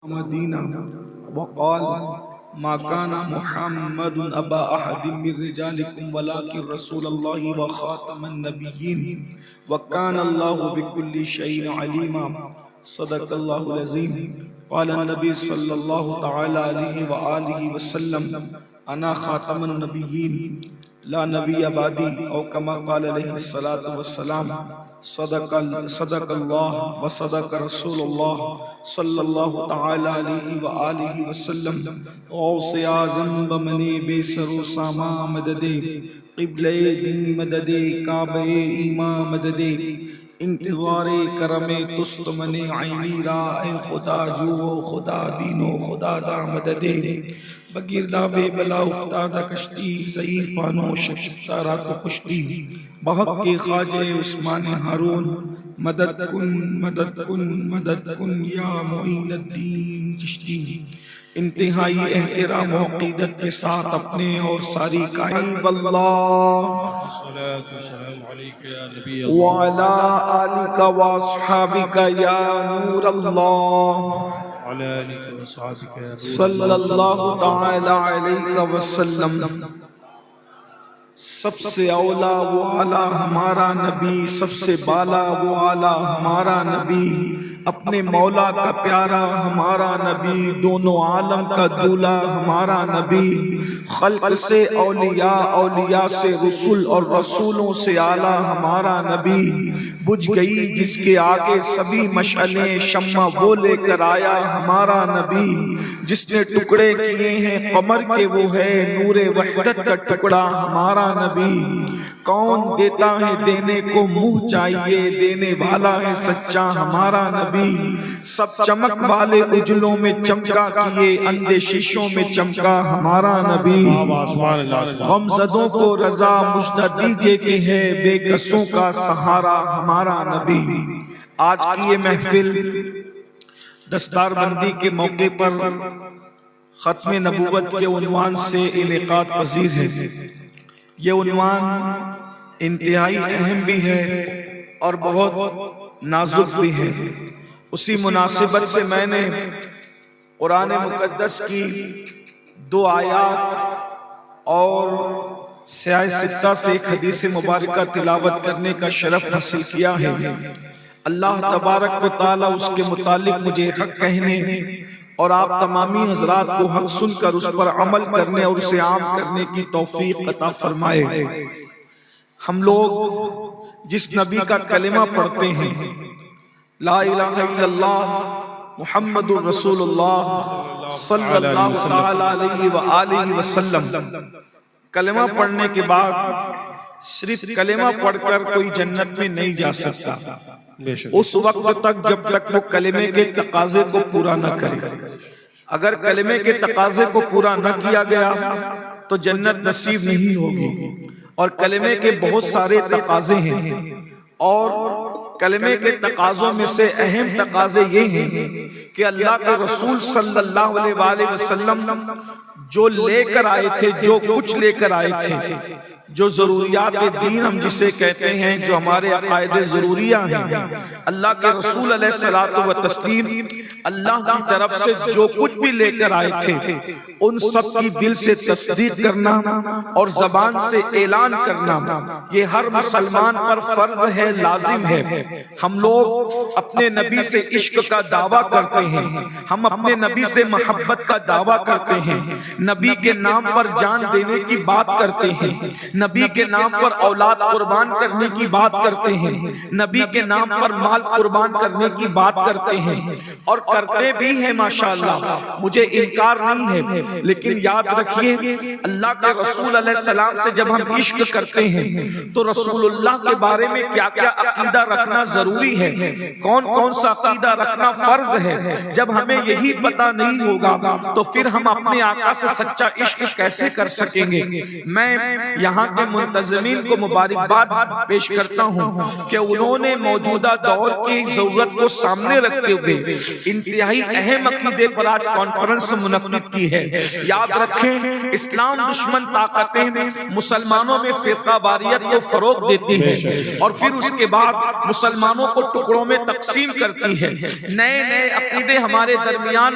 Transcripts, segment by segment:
مدینہ وقال ما كان محمد ابا احد من رجالكم ولكن رسول الله وخاتم النبيين وكان الله بكل شيء عليما صدق الله العظيم. قال النبي صلى الله تعالى عليه وآله وسلم انا خاتم النبيين لا نبی بعدی او کما قال علیہ الصلاة والسلام. صدق اللہ و صدق رسول اللہ صلی اللہ تعالی علیہ وآلہ وسلم. غوث اعظم بمنے بے سر و ساما مددے قبلِ دی مددے کعبہ ایمان مددے انتظار کرم تست من عینی را اے خدا جو خدا دینو خدا دا مددے بگیردہ بے بلا افتادہ کشتی ضعیفانو شکستہ رات و کشتی بحق کے خواجہ عثمان ہارون مدد کن مدد کن مدد کن یا معین الدین چشتی. انتہائی احترام و عقیدت کے ساتھ اپنے اور ساری کائنات واللہ وعلا آلک واصحابک یا نور اللہ صلی اللہ تعالی علیہ وسلم. سب سے اولا وہ اعلیٰ ہمارا نبی، سب سے بالا وہ اعلیٰ ہمارا نبی، اپنے مولا کا پیارا ہمارا نبی، دونوں عالم کا دولا ہمارا نبی، خلق سے اولیاء، اولیاء سے رسول اور رسولوں سے اعلیٰ ہمارا نبی. بجھ گئی جس کے آگے سبھی مشعلیں شمع وہ لے کر آیا ہمارا نبی. جس نے ٹکڑے کیے ہیں قمر کے وہ ہے نور وحدت کا ٹکڑا ہمارا نبی. کون دیتا ہے دینے کو منہ چاہیے، دینے والا ہے سچا ہمارا نبی. سب چمک والے اجلوں میں چمکا کیے، اندھے شیشوں میں چمکا ہمارا نبی. غمزدوں کو رضا مجدہ دیجئے کہ ہے بے کسوں کا سہارا ہمارا نبی. آج کی یہ محفل دستار بندی کے موقع پر ختم نبوت کے عنوان سے انعقاد پذیر ہے. یہ عنوان انتہائی اہم بھی ہے اور بہت نازک بھی ہے. اسی مناسبت سے میں نے قرآن مقدس کی 2 آیات اور سیاہ ستہ سے ایک حدیث مبارکہ تلاوت کرنے کا شرف حاصل کیا ہے. اللہ تبارک و تعالی اس کے متعلق مجھے حق کہنے اور آپ تمامی حضرات کو حق سن کر اس پر عمل کرنے اور اسے عام کرنے کی توفیق عطا فرمائے. ہم لوگ جس نبی کا کلمہ پڑھتے ہیں لا الہ الا اللہ محمد رسول اللہ صلی اللہ تعالی علیہ وآلہ وسلم، کلمہ پڑھنے کے بعد صرف کلمہ پڑھ کر کوئی جنت میں نہیں جا سکتا اس وقت تک جب تک وہ کلمے کے تقاضے کو پورا نہ کرے. اگر کلمے کے تقاضے کو پورا نہ کیا گیا تو جنت نصیب نہیں ہوگی. اور کلمے کے بہت سارے تقاضے ہیں اور کلمے کے تقاضوں میں سے اہم تقاضے یہ ہیں کہ اللہ کے رسول صلی اللہ علیہ وآلہ وسلم جو لے کر آئے تھے، جو کچھ لے کر آئے تھے، جو ضروریات دین ہم جسے کہتے ہیں، جو ہمارے عقائد ضروریہ ہیں، اللہ کے رسول علیہ الصلوۃ والتسلیم اللہ کی طرف سے جو کچھ بھی لے کر آئے تھے ان سب کی دل سے تصدیق کرنا اور زبان سے اعلان کرنا یہ ہر مسلمان پر فرض ہے، لازم ہے. ہم لوگ اپنے نبی سے عشق کا دعویٰ کرتے ہیں، ہم اپنے نبی سے محبت کا دعویٰ کرتے ہیں، نبی کے نام پر جان دینے کی بات کرتے ہیں، نبی کے نام پر اولاد قربان کرنے کی بات کرتے ہیں، نبی کے نام پر مال قربان کرنے کی بات کرتے ہیں اور کرتے بھی ہیں ماشاءاللہ، مجھے انکار نہیں ہے. لیکن یاد رکھیے اللہ کے رسول علیہ السلام سے جب ہم عشق کرتے ہیں تو رسول اللہ کے بارے میں کیا کیا عقیدہ رکھنا ضروری ہے، کون کون سا عقیدہ رکھنا فرض ہے. جب ہمیں یہی پتہ نہیں ہوگا تو پھر ہم اپنے آقا سے سچا عشق کیسے کر سکیں گے. میں یہاں کے منتظمین کو مبارکباد پیش کرتا ہوں کہ انہوں نے موجودہ دور کی ضرورت کو سامنے رکھتے ہوئے انتہائی اہم عقیدے پر آج کانفرنس منعقد کی ہے۔ یاد رکھیں، اسلام دشمن طاقتیں مسلمانوں میں فرقہ واریت کو فروغ دیتی ہے اور پھر اس کے بعد مسلمانوں کو ٹکڑوں میں تقسیم کرتی ہے۔ نئے نئے عقیدے ہمارے درمیان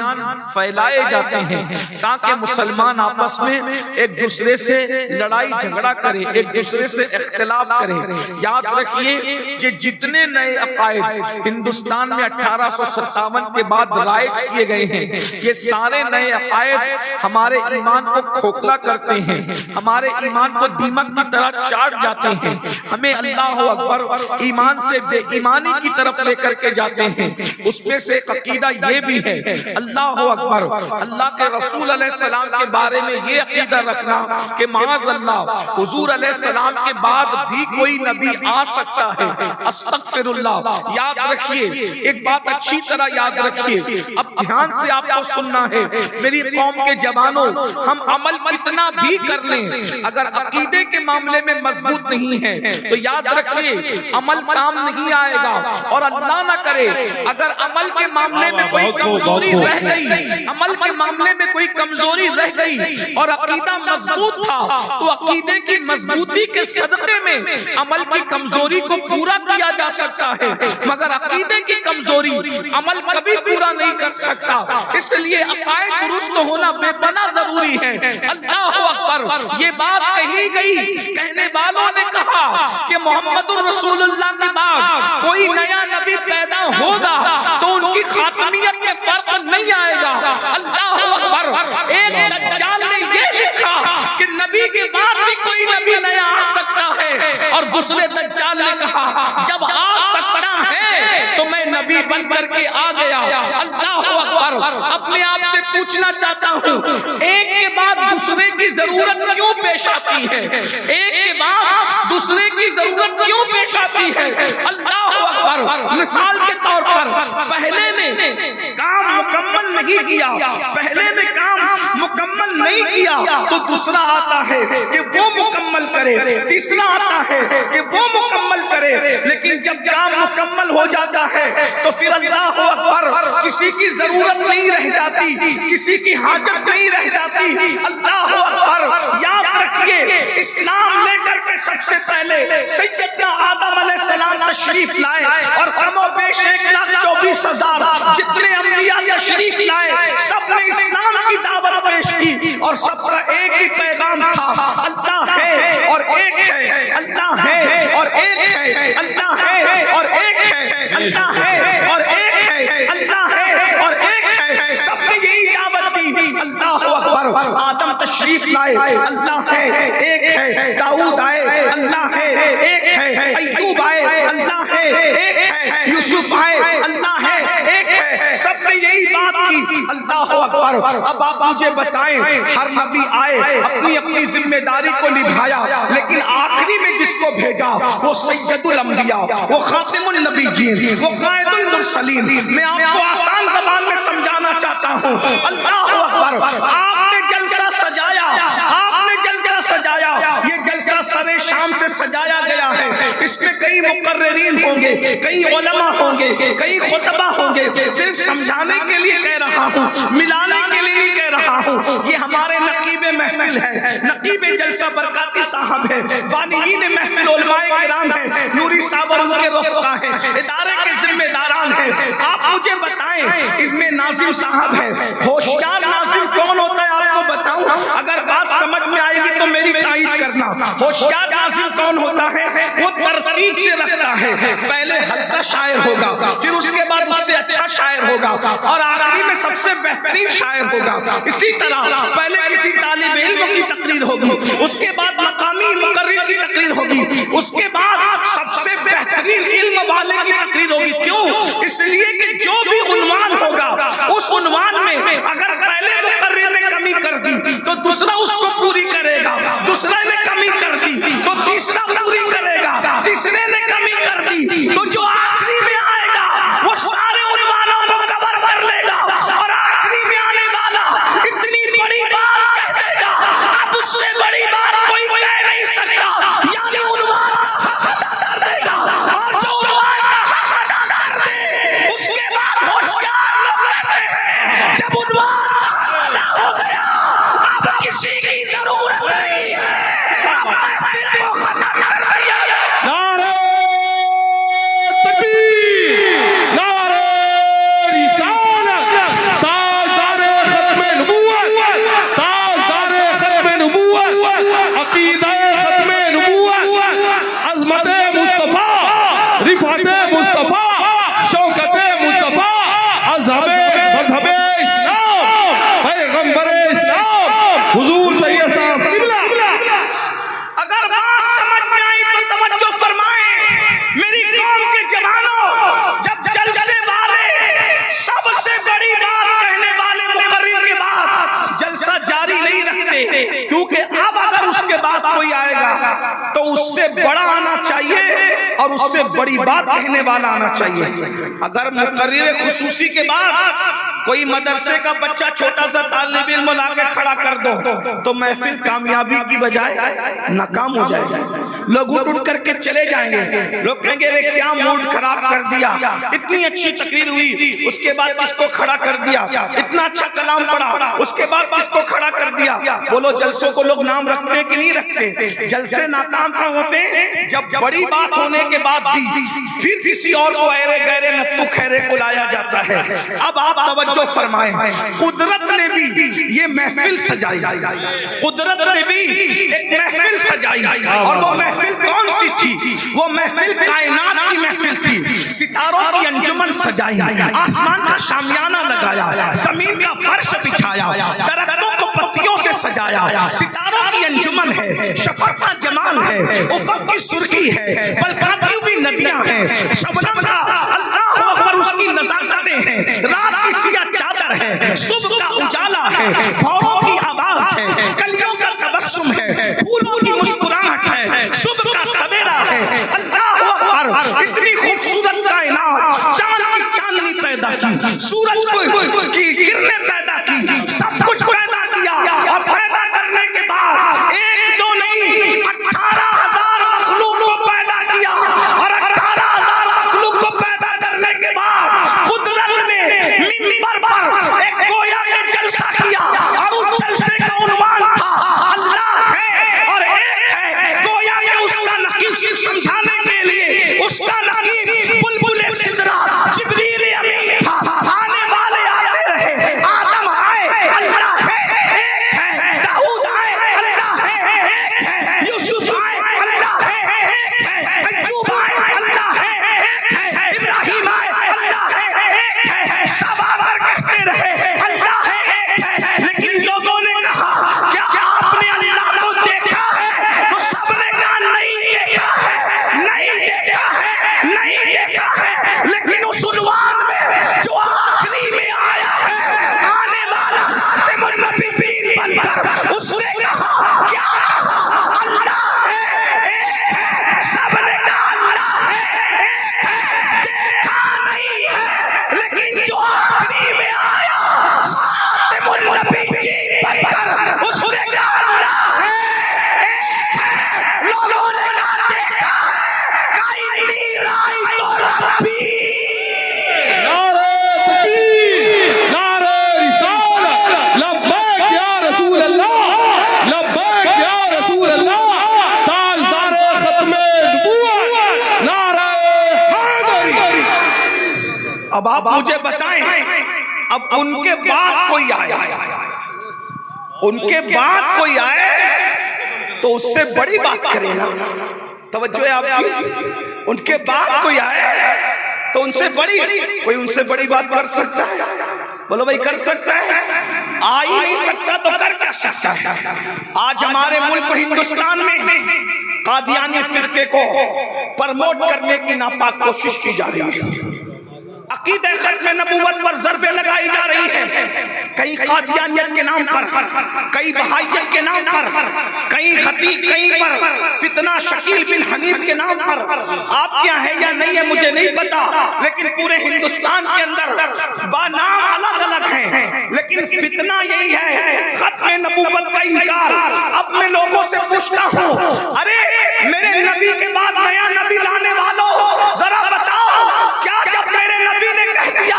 پھیلائے جاتے ہیں تاکہ مسلمان آپس میں ایک دوسرے سے لڑائی جھگڑا کرے، ایک دوسرے سے اختلاف کرے۔ یاد رکھیے کہ جتنے نئے عقائد ہندوستان میں 1857 کے بعد رائج کیے گئے ہیں، یہ سارے نئے عقائد ہمارے ایمان کو کھوکھلا کرتے ہیں، ہمارے ایمان کو دیمک کی طرح چاٹ جاتے ہیں، ہمیں اللہ اکبر ایمان سے بے ایمانی کی طرف لے کر کے جاتے ہیں۔ اس میں سے عقیدہ یہ بھی ہے، اللہ اکبر، اللہ کے رسول علیہ السلام کے بارے میں یہ عقیدہ رکھنا کہ معاذ اللہ حضور علیہ السلام کے بعد بھی کوئی نبی آ سکتا ہے۔ استغفر اللہ۔ یاد رکھیے، ایک بات اچھی طرح یاد رکھیے، اب دھیان سے آپ کو سننا ہے میری قوم کے جوانوں، ہم عمل کتنا بھی کر لیں، اگر عقیدے کے معاملے میں مضبوط نہیں ہے تو یاد رکھیے عمل کام نہیں آئے گا۔ اور اللہ نہ کرے اگر عمل کے معاملے میں کوئی کمزوری رہ گئی، عمل کے معاملے میں کوئی کمزوری رہ گئی اور عقیدہ مضبوط تھا تو عقیدے کی مضبوطی کے صدقے میں عمل کی کمزوری کو پورا کیا جا سکتا ہے، مگر عقیدے کی کمزوری عمل کبھی پورا نہیں کر سکتا۔ اس لیے عقائد درست ہونا بے پناہ ضروری ہے۔ اللہ اکبر، یہ بات کہی گئی، کہنے والوں نے کہا کہ محمد الرسول اللہ کے بعد کوئی نیا نبی پیدا ہوگا تو ان کی خاتمیت میں فرق نہیں آئے گا۔ اللہ اکبر، ایک دجال نے یہ لکھا کہ نبی کے بعد بھی کوئی نبی نیا آ سکتا ہے، اور دوسرے دجال نے کہا جب آ سکتا ہے تو میں نبی بن کر کے آ گیا۔ اللہ اکبر، اپنے آپ سے پوچھنا چاہتا ہوں، ایک کے بعد دوسرے کی ضرورت کیوں پیش آتی ہے؟ ایک کے بعد دوسرے کی ضرورت کیوں پیش آتی ہے؟ اللہ اکبر، مثال کے طور پر پہلے نے کام مکمل نہیں کیا، پہلے نے کام مکمل نہیں کیا تو دوسرا آتا ہے کہ وہ مکمل کرے، تیسرا آتا ہے کہ وہ مکمل کرے، لیکن جب کام مکمل ہو جاتا ہے تو پھر اللہ اکبر کسی کی ضرورت نہیں رہ جاتی، کسی کی حاجت نہیں رہ جاتی۔ اللہ اکبر، یاد رکھیے اسلام لے کر کے سب سے پہلے سیدنا آدم علیہ السلام تشریف لائے اور کم و بیش 1,24,000 جتنے انبیاء تشریف لائے سب نے اسلام کی دعوت پیش کی اور سب کا ایک ہی پیغام تھا، اللہ ہے اور ایک ہے، اللہ ہے اور ایک ہے، اللہ ہے اور ایک ہے، اللہ ہے اور ایک ہے، اللہ ہے اور ایک ہے، سب نے یہی دعوت دی۔ اللہ اکبر، آدم تشریف لائے، اللہ ہے ایک ہے، داؤد آئے، اللہ ہے ایک ہے، ایوب آئے، اللہ ہے ایک ہے، یوسف آئے، اللہ ہے ایک ہے، سب نے یہی بات کی۔ اللہ اکبر، اب آپ مجھے بتائیں، ہر نبی آئے اپنی اپنی ذمہ داری کو نبھایا، لیکن آخری میں جس کو بھیجا وہ سید الانبیاء، وہ خاتم النبیین، وہ قائد المرسلین۔ میں آپ کو آسان زبان میں سمجھانا چاہتا ہوں، اللہ اکبر، آپ نے جلسہ سجایا، آپ نے جلسہ سجایا، یہ جلسہ سر شام سے سجایا گیا ہے، اس میں کئی مقررین ہوں گے، کئی علماء ہوں گے، کئی خطبہ ہوں گے، صرف سمجھانے کے لیے کہہ رہا ہوں، ملانے کے لیے نہیں کہہ رہا ہوں۔ یہ ہمارے نقیب محفل ہے، نقیب جلسہ برکاتی صاحب ہے، بانیین محفل علماء کرام ہے، نوری صاحب اور ان کے رفقا ہیں، ادارے کے ذمہ داران ہیں۔ آپ مجھے بتائیں، ابن ناظم صاحب ہے، ہوشیار ناظم کون ہوتا ہے آپ کو بتاؤں؟ اگر بات سمجھ میں آئے گی تو میری تائید کرنا۔ ہوشیار ناظم کون ہوتا ہے؟ وہ ترتیب سے رکھتا ہے، پہلے ہلکا شاعر ہوگا، پھر اس کے بعد اس سے اچھا شاعر ہوگا اور آخری میں سب سے بہترین شاعر ہوگا۔ اسی طرح پہلے کسی طالب علم کی تقریر ہوگی، اس کے بعد مقامی مقرر کی تقریر ہوگی، اس کے بعد سب سے بہترین علم والے کی تقریر ہوگی۔ کیوں؟ اس لیے کہ جو بھی عنوان ہوگا اس عنوان میں اگر پہلے مقرر نے کمی کر دی تو دوسرا اس کو پوری کرے گا، دوسرا نے کمی کر دی تو تیسرا پوری کرے گا، تیسرے نے کمی کر دی تو جو آخری میں آئے گا وہ سارے عنوانوں کو کور کر لے گا اور آخری میں آنے والا اتنی بڑی بات کہہ دے گا اب اس سے بڑی بات کوئی کہہ خطبہ اسلام پیغمبر اسلام حضور سید صاحب قبلہ۔ اگر بات سمجھ میں آئی تو توجہ فرمائیں میری قوم کے جوانوں، جب جلسے والے سب سے بڑی بات کہنے والے مقرر کے بعد جلسہ جاری نہیں رکھتے، کیونکہ اب اگر اس کے بعد کوئی آئے گا تو اس سے بڑا آنا چاہیے اور اس سے بڑی بات کہنے والا آنا چاہیے۔ اگر مقرر خصوصی کے بعد کوئی مدرسے کا بچہ چھوٹا سا طالب علم لا کے کھڑا کر دو تو محفل کامیابی کی بجائے ناکام ہو جائے گا۔ لوگ اٹھ اٹھ کر کے چلے جائیں گے، لوگ کہیں گے کیا موڈ خراب کر دیا، اتنی اچھی تقریر ہوئی اس کے بعد کس کو کھڑا کر دیا، اتنا اچھا کلام پڑھا اس کے بعد کس کو کھڑا کر دیا۔ بولو جلسوں کو لوگ نام رکھتے کہ نہیں رکھتے؟ جلسے ناکام کیوں ہوتے ہیں؟ جب بڑی بات ہونے کے بعد بھی پھر کسی اور کو ایرے گہرے نتو خیرے کو لایا جاتا ہے۔ اب آپ توجہ فرمائیں، قدرت نے بھی یہ محفل سجائی، قدرت نے بھی ایک محفل سجائی، اور وہ محفل کون سی تھی؟ وہ محفل کائنات کی محفل تھی۔ ستاروں کی انجمن سجائی، آسمان کا شامیانہ لگایا، زمین کا فرش بچھایا، درختوں کو پتیوں سے سجایا۔ ستاروں کی انجمن ہے، شفق کا جمال ہے، افق کی سرخی ہے، بلکاتی ہوئی ندیاں ہیں، شبنم کا اللہ اکبر اس کی نزاکتیں ہیں، رات کی سیاہ چادر ہے، صبح کا اجالا ہے، بھوروں کی آواز ہے، کلیوں کا تبسم ہے، پھولوں کی مسکراہٹ ہے، صبح کا سویرا ہے۔ اللہ اکبر، اتنی خوبصورت کائنات، چاند کی چاندنی پیدا کی، سورج کی کرنیں پیدا کی، سب کچھ پیدا کیا، اور پیدا کرنے کے بعد ایک دو نہیں 18,000 مخلوق کو پیدا کیا، اور 18,000 مخلوق کو پیدا کرنے کے بعد قدرت نے منبر پر ایک گویا کے جلسہ کیا، اور اس جلسے کا عنوان تھا اللہ ہے اور ایک ہے۔ گویا کہ اس کا نقیب سمجھانے کے لیے اس کا نقیب بلبل سدرا جبریل امین تھا، آنے والے آتے رہے، آدم آئے اللہ ہے ایک ہے، داؤد آئے اللہ ہے ایک ہے، یوسف آئے اللہ ہے ایک ہے، ایوب آئے اللہ ہے ایک ہے، ابراہیم آئے اللہ ہے ایک ہے، سب آ کر کہتے رہے اللہ ہے ایک ہے۔ لیکن لوگوں نے کہا کیا آپ نے اللہ کو دیکھا ہے؟ تو سب نے کہا نہیں دیکھا ہے، نہیں دیکھا ہے، نہیں دیکھا ہے۔ لیکن اس عنوان میں جو آخری میں آیا ہے، آنے والا خاتم النبیین بن کر اس نے کہا کیا کہا؟ اللہ ہے ایک ہے، سب نے کہا اللہ ہے ایک ہے، دیکھا نہیں ہے، لیکن جو آخری میں آیا خاتم النبیین بن کر اس نے کہا اللہ ہے ایک ہے۔ لوگوں نے کہا دیکھا ہے، کہا انی رأیت ربی۔ نعرہ تکبیر، نعرہ رسالت، لبیک یا رسول اللہ، لبیک یا رسول اللہ، تاجدار ختم نبوت، نعرہ حیدری۔ اب آپ مجھے بتائیں، اب ان کے بعد کوئی آیا، ان کے بعد کوئی آئے تو اس سے بڑی بات کرے نا، توجہ ہے آپ کی؟ ان کے بعد کوئی آئے تو ان سے بڑی، کوئی ان سے بڑی بات کر سکتا ہے؟ بولو بھائی کر سکتا ہے؟ آ ہی نہیں سکتا تو کر کیا سکتا ہے؟ آج ہمارے ملک ہندوستان میں قادیانی فرقے کو پرموٹ کرنے کی ناپاک کوشش کی جا رہی ہے، عقیدہ ختم نبوت پر ضربیں لگائی جا رہی ہیں، کئی قادیانیت کے نام پر، کئی بہائیت کے نام پر، کئی خطیب، کئی پر فتنہ شکیل بن حنیف کے نام پر۔ آپ کیا ہے یا نہیں ہے مجھے نہیں پتا، لیکن پورے ہندوستان کے اندر با نام الگ الگ ہیں، لیکن فتنہ یہی ہے ختم نبوت کا انکار۔ اب میں لوگوں سے پوچھتا ہوں، ارے میرے نبی کے بعد نیا نبی لانے والوں ذرا بتاؤ، کیا جب میرے نبی نے کہہ دیا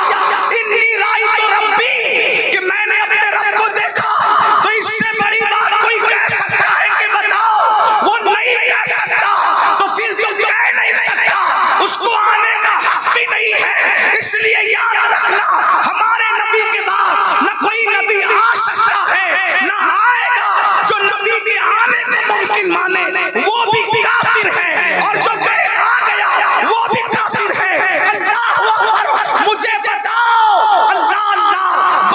انی رأیت ربی کہ میں نے اپنے رب کو دیکھا، تو اس سے بڑی بات کوئی کہہ سکتا ہے کہ بتاؤ؟ وہ نہیں کہہ سکتا، تو پھر جو کہہ نہیں سکتا اس کو آنے کا حق بھی نہیں ہے۔ اس لیے یاد رکھنا، ہمارے نبی کے بعد نہ کوئی نبی آ سکتا ہے نہ آئے گا۔ جو نبی کے آنے کو ممکن مانے وہ بھی کافر ہے، اور جو کہ آ گیا وہ بھی کافر ہے۔ اللہ اکبر، مجھے بتاؤ اللہ اللہ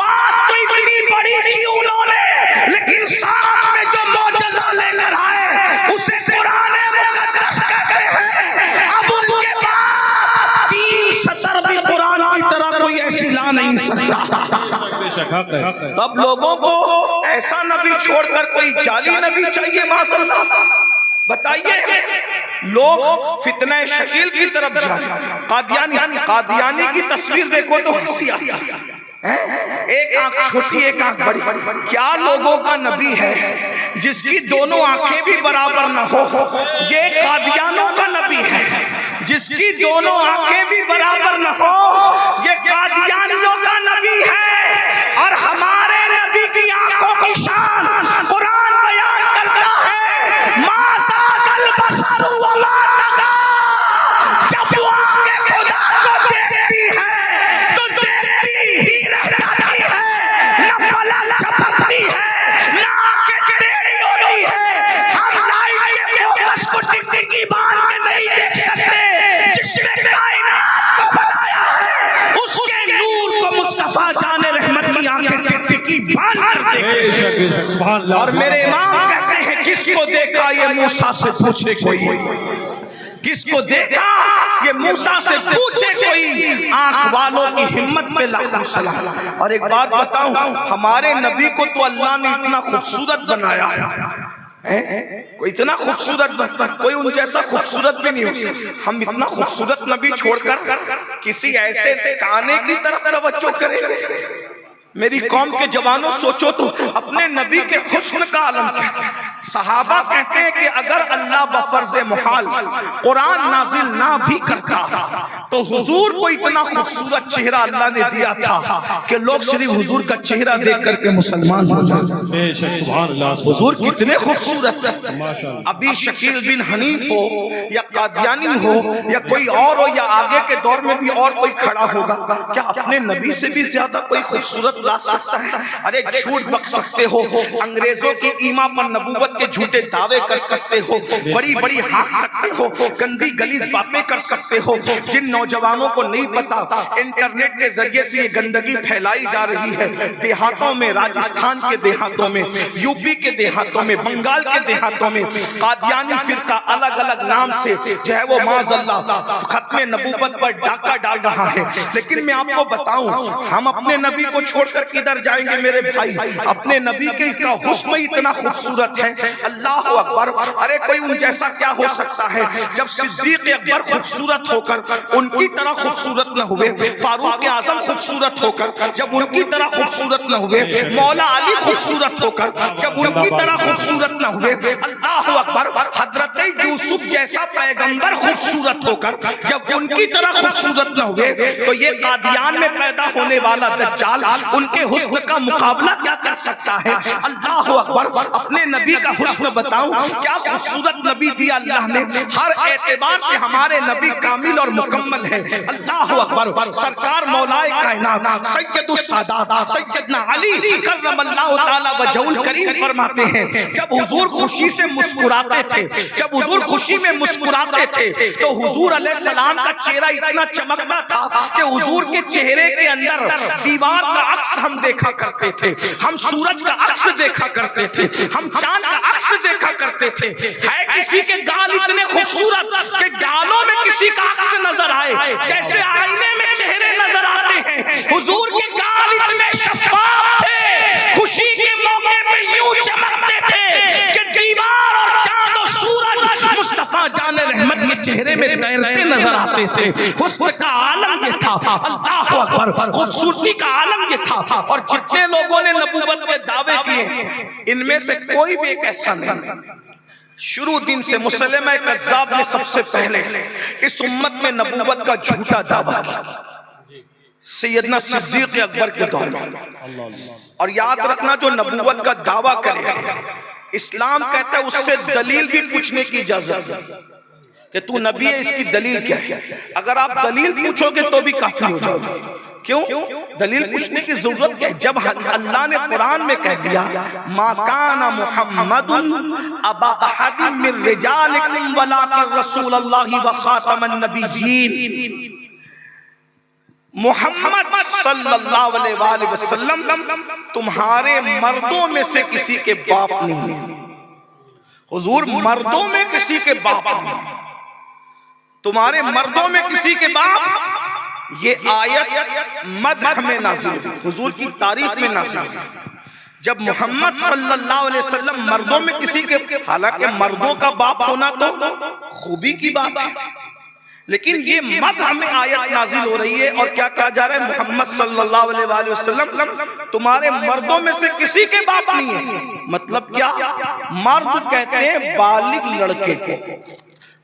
جھوٹا۔ بے شک حق ہے۔ تب لوگوں کو ایسا نبی چھوڑ کر کوئی جعلی نبی چاہیے معاذ اللہ۔ بتائیے لوگ فتنہ شکیل کی طرف جائیں، قادیانی کی تصویر دیکھو تو ہنسی آتی ہے، ایک آنکھ چھوٹی ایک آنکھ بڑی۔ کیا لوگوں کا نبی ہے جس کی دونوں آنکھیں بھی برابر نہ ہو؟ یہ قادیانوں کا نبی ہے جس کی دونوں آنکھیں بھی برابر نہ ہو، یہ قادیانیوں کا نبی ہے۔ اور ہمارے نبی کی آنکھوں کی شان قرآن بیان کرتا ہے، ما زاغ البصر وما طغى۔ جب وہ آنکھیں خدا کو دیکھتی ہے تو دیکھتی ہی رہ جاتی ہے، نہ پلک جھپکتی ہے نہ آنکھیں ٹیڑھی ہوتی ہے۔ ہم لائٹ کے فوکس کو ٹکٹکی باندھ کے نہیں دیکھ سکتے، جس نے کائنات کو بنایا ہے اس کے نور کو مصطفیٰ جان رحمت کی آنکھیں ٹکٹکی باندھ کر دیکھیں۔ اور میرے امام کہتے ہیں کس کو دیکھا یہ موسیٰ سے پوچھے کوئی، کس کو دیکھا یہ موسیٰ سے پوچھے کوئی، آنکھ والوں کی ہمت پہ لاکھوں سلام۔ اور ایک بات بتاؤں، ہمارے نبی کو تو اللہ نے اتنا خوبصورت بنایا ہے، کوئی اتنا خوبصورت کوئی ان جیسا خوبصورت بھی نہیں ہو سکتا۔ ہم اتنا خوبصورت نبی چھوڑ کر کسی ایسے کانے کی طرف توجہ کریں۔ میری قوم کے جوانوں سوچو تو اپنے نبی کے حسن کا عالم کیا ہے۔ صحابہ کہتے ہیں کہ اگر اللہ بفرض محال قرآن نازل نہ بھی کرتا تو حضور کو اتنا خوبصورت چہرہ اللہ نے دیا تھا کہ لوگ صرف حضور کا چہرہ دیکھ کر کے مسلمان ہو جاتے۔ بے شک سبحان اللہ۔ حضور کتنے خوبصورت ہیں۔ ماشاءاللہ۔ ابھی شکیل بن حنیف ہو یا قادیانی ہو یا کوئی اور ہو یا آگے کے دور میں بھی اور کوئی کھڑا ہوگا، کیا اپنے نبی سے بھی زیادہ کوئی خوبصورت لا سکتا ہے؟ ارے جھوٹ بک سکتے ہو، انگریزوں کی ایما پر نبوت کے جھوٹے دعوے کر سکتے ہو، بڑی بڑی ہانک سکتے ہو، گندی گلیز باتیں کر سکتے ہو۔ جن نوجوانوں کو نہیں پتا انٹرنیٹ کے ذریعے سے یہ گندگی پھیلائی جا رہی ہے، دیہاتوں میں، راجستھان کے دیہاتوں میں، یو پی کے دیہاتوں میں، بنگال کے دیہاتوں میں قادیانی فرقہ الگ الگ نام سے جو ہے وہ معاذ اللہ ختم نبوت پر ڈاکہ ڈال رہا ہے۔ لیکن میں آپ کو بتاؤں، ہم اپنے نبی کو چھوڑ کر کدھر جائیں گے میرے بھائی؟ اپنے نبی کا حسن اتنا خوبصورت ہے، اللہ اکبر۔ ارے کوئی ان جیسا کیا ہو سکتا ہے؟ جب صدیق اکبر خوبصورت ہو کر ان کی طرح خوبصورت نہ ہوئے، فاروق اعظم خوبصورت ہو کر جب ان کی طرح خوبصورت نہ ہوئے، مولا علی خوبصورت ہو کر جب ان کی طرح خوبصورت نہ ہوئے، اللہ اکبر، حضرت یوسف جیسا پیغمبر خوبصورت ہو کر جب ان کی طرح خوبصورت نہ ہوئے، تو یہ قادیان میں پیدا ہونے والا دجال ان کے حسن کا مقابلہ کیا کر سکتا ہے؟ اللہ اکبر۔ اپنے نبی کا حسن بتاؤں، کیا خوبصورت نبی دیا اللہ نے، ہر اعتبار سے ہمارے نبی کامل اور مکمل ہے۔ اللہ اکبر۔ سرکار مولا کائنات سید السادات سیدنا علی کرم اللہ تعالی وجہہ الکریم فرماتے ہیں، جب حضور خوشی سے مسکراتے تھے، جب حضور خوشی میں مسکراتے تھے تو حضور علیہ السلام کا چہرہ اتنا چمکتا تھا کہ حضور کے چہرے کے اندر دیوار کا عکس ہم دیکھا کرتے تھے، ہم سورج کا عکس دیکھا کرتے تھے، ہم چاند کا عکس دیکھا کرتے تھے۔ ہے کسی کے گال اتنے خوبصورت کہ گالوں میں کسی کا عکس نظر آئے، جیسے آئینے میں چہرے نظر آتے ہیں۔ حضور کے گال اتنے شفاف تھے، خوشی کے موقع پہ یوں چمکتے تھے کہ دیوار اور چاند اور سورج مصطفیٰ جان رحمت کے چہرے میں تیرتے نظر آتے تھے۔ حسن کا عالم یہ تھا، اللہ اکبر، خوبصورتی کا عالم یہ تھا۔ اور جتنے لوگوں نے نبوت کے دعوے کیے، ان میں سے کوئی بھی ایک ایسا نہیں۔ شروع دن سے مسلمہ کذاب نے سب سے پہلے اس امت میں نبوت کا جھوٹا دعویٰ کیا، سیدنا صدیق اکبر کے دور میں۔ اور یاد رکھنا، جو نبوت کا دعویٰ کرے، اسلام کہتا ہے اس سے دلیل بھی پوچھنے کی اجازت ہے کہ تو نبی ہے، اس کی دلیل کیا ہے۔ اگر آپ دلیل پوچھو گے تو بھی کافی ہو جاؤ گے۔ کیوں دلیل پوچھنے کی ضرورت کیا ہے؟ جب اللہ نے قرآن میں کہہ دیا ما کان محمد ابا احد من رجالکم ولکن رسول اللہ وخاتم النبیین، محمد صلی اللہ علیہ وآلہ وسلم تمہارے مردوں میں سے کسی کے باپ نہیں۔ حضور مردوں میں کسی کے باپ نہیں، تمہارے مردوں میں کسی کے باپ یہ آیت مدح میں نازل ہوئی، حضور کی تعریف میں نازل ہوئی۔ جب محمد صلی اللہ علیہ وسلم مردوں میں کسی کے، حالانکہ مردوں کا باپ ہونا تو خوبی کی بات ہے، لیکن یہ مدح میں آیت نازل ہو رہی ہے اور کیا کہا جا رہا ہے؟ محمد صلی اللہ علیہ وآلہ وسلم تمہارے مردوں میں سے کسی کے باپ نہیں ہے۔ مطلب کیا؟ مرد کہتے ہیں بالغ لڑکے کو،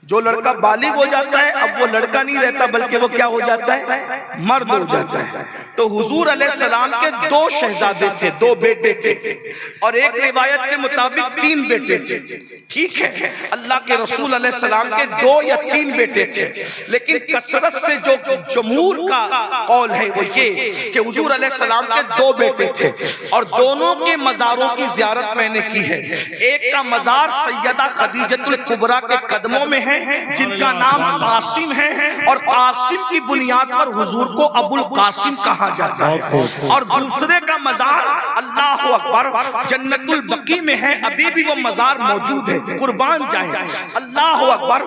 جو لڑکا بالغ ہو جاتا ہے اب وہ لڑکا نہیں رہتا بلکہ وہ کیا ہو جاتا ہے؟ مرد ہو جاتا ہے۔ تو حضور علیہ السلام کے 2 شہزادے تھے، 2 بیٹے تھے، اور ایک روایت کے مطابق 3 بیٹے تھے، ٹھیک ہے؟ اللہ کے رسول علیہ السلام کے 2 یا 3 بیٹے تھے، لیکن کثرت سے جو جمہور کا قول ہے وہ یہ کہ حضور علیہ السلام کے 2 بیٹے تھے، اور دونوں کے مزاروں کی زیارت میں نے کی ہے۔ ایک کا مزار سیدہ خدیجۃ الکبریٰ کے قدموں میں ہے جن کا نام قاسم ہے، اور قاسم کی بنیاد پر حضور کو ابو القاسم کہا جاتا ہے، اور دوسرے کا مزار اللہ اکبر جنت البقیع میں ہے، ابھی بھی وہ مزار موجود ہے، قربان جائیں اللہ اکبر۔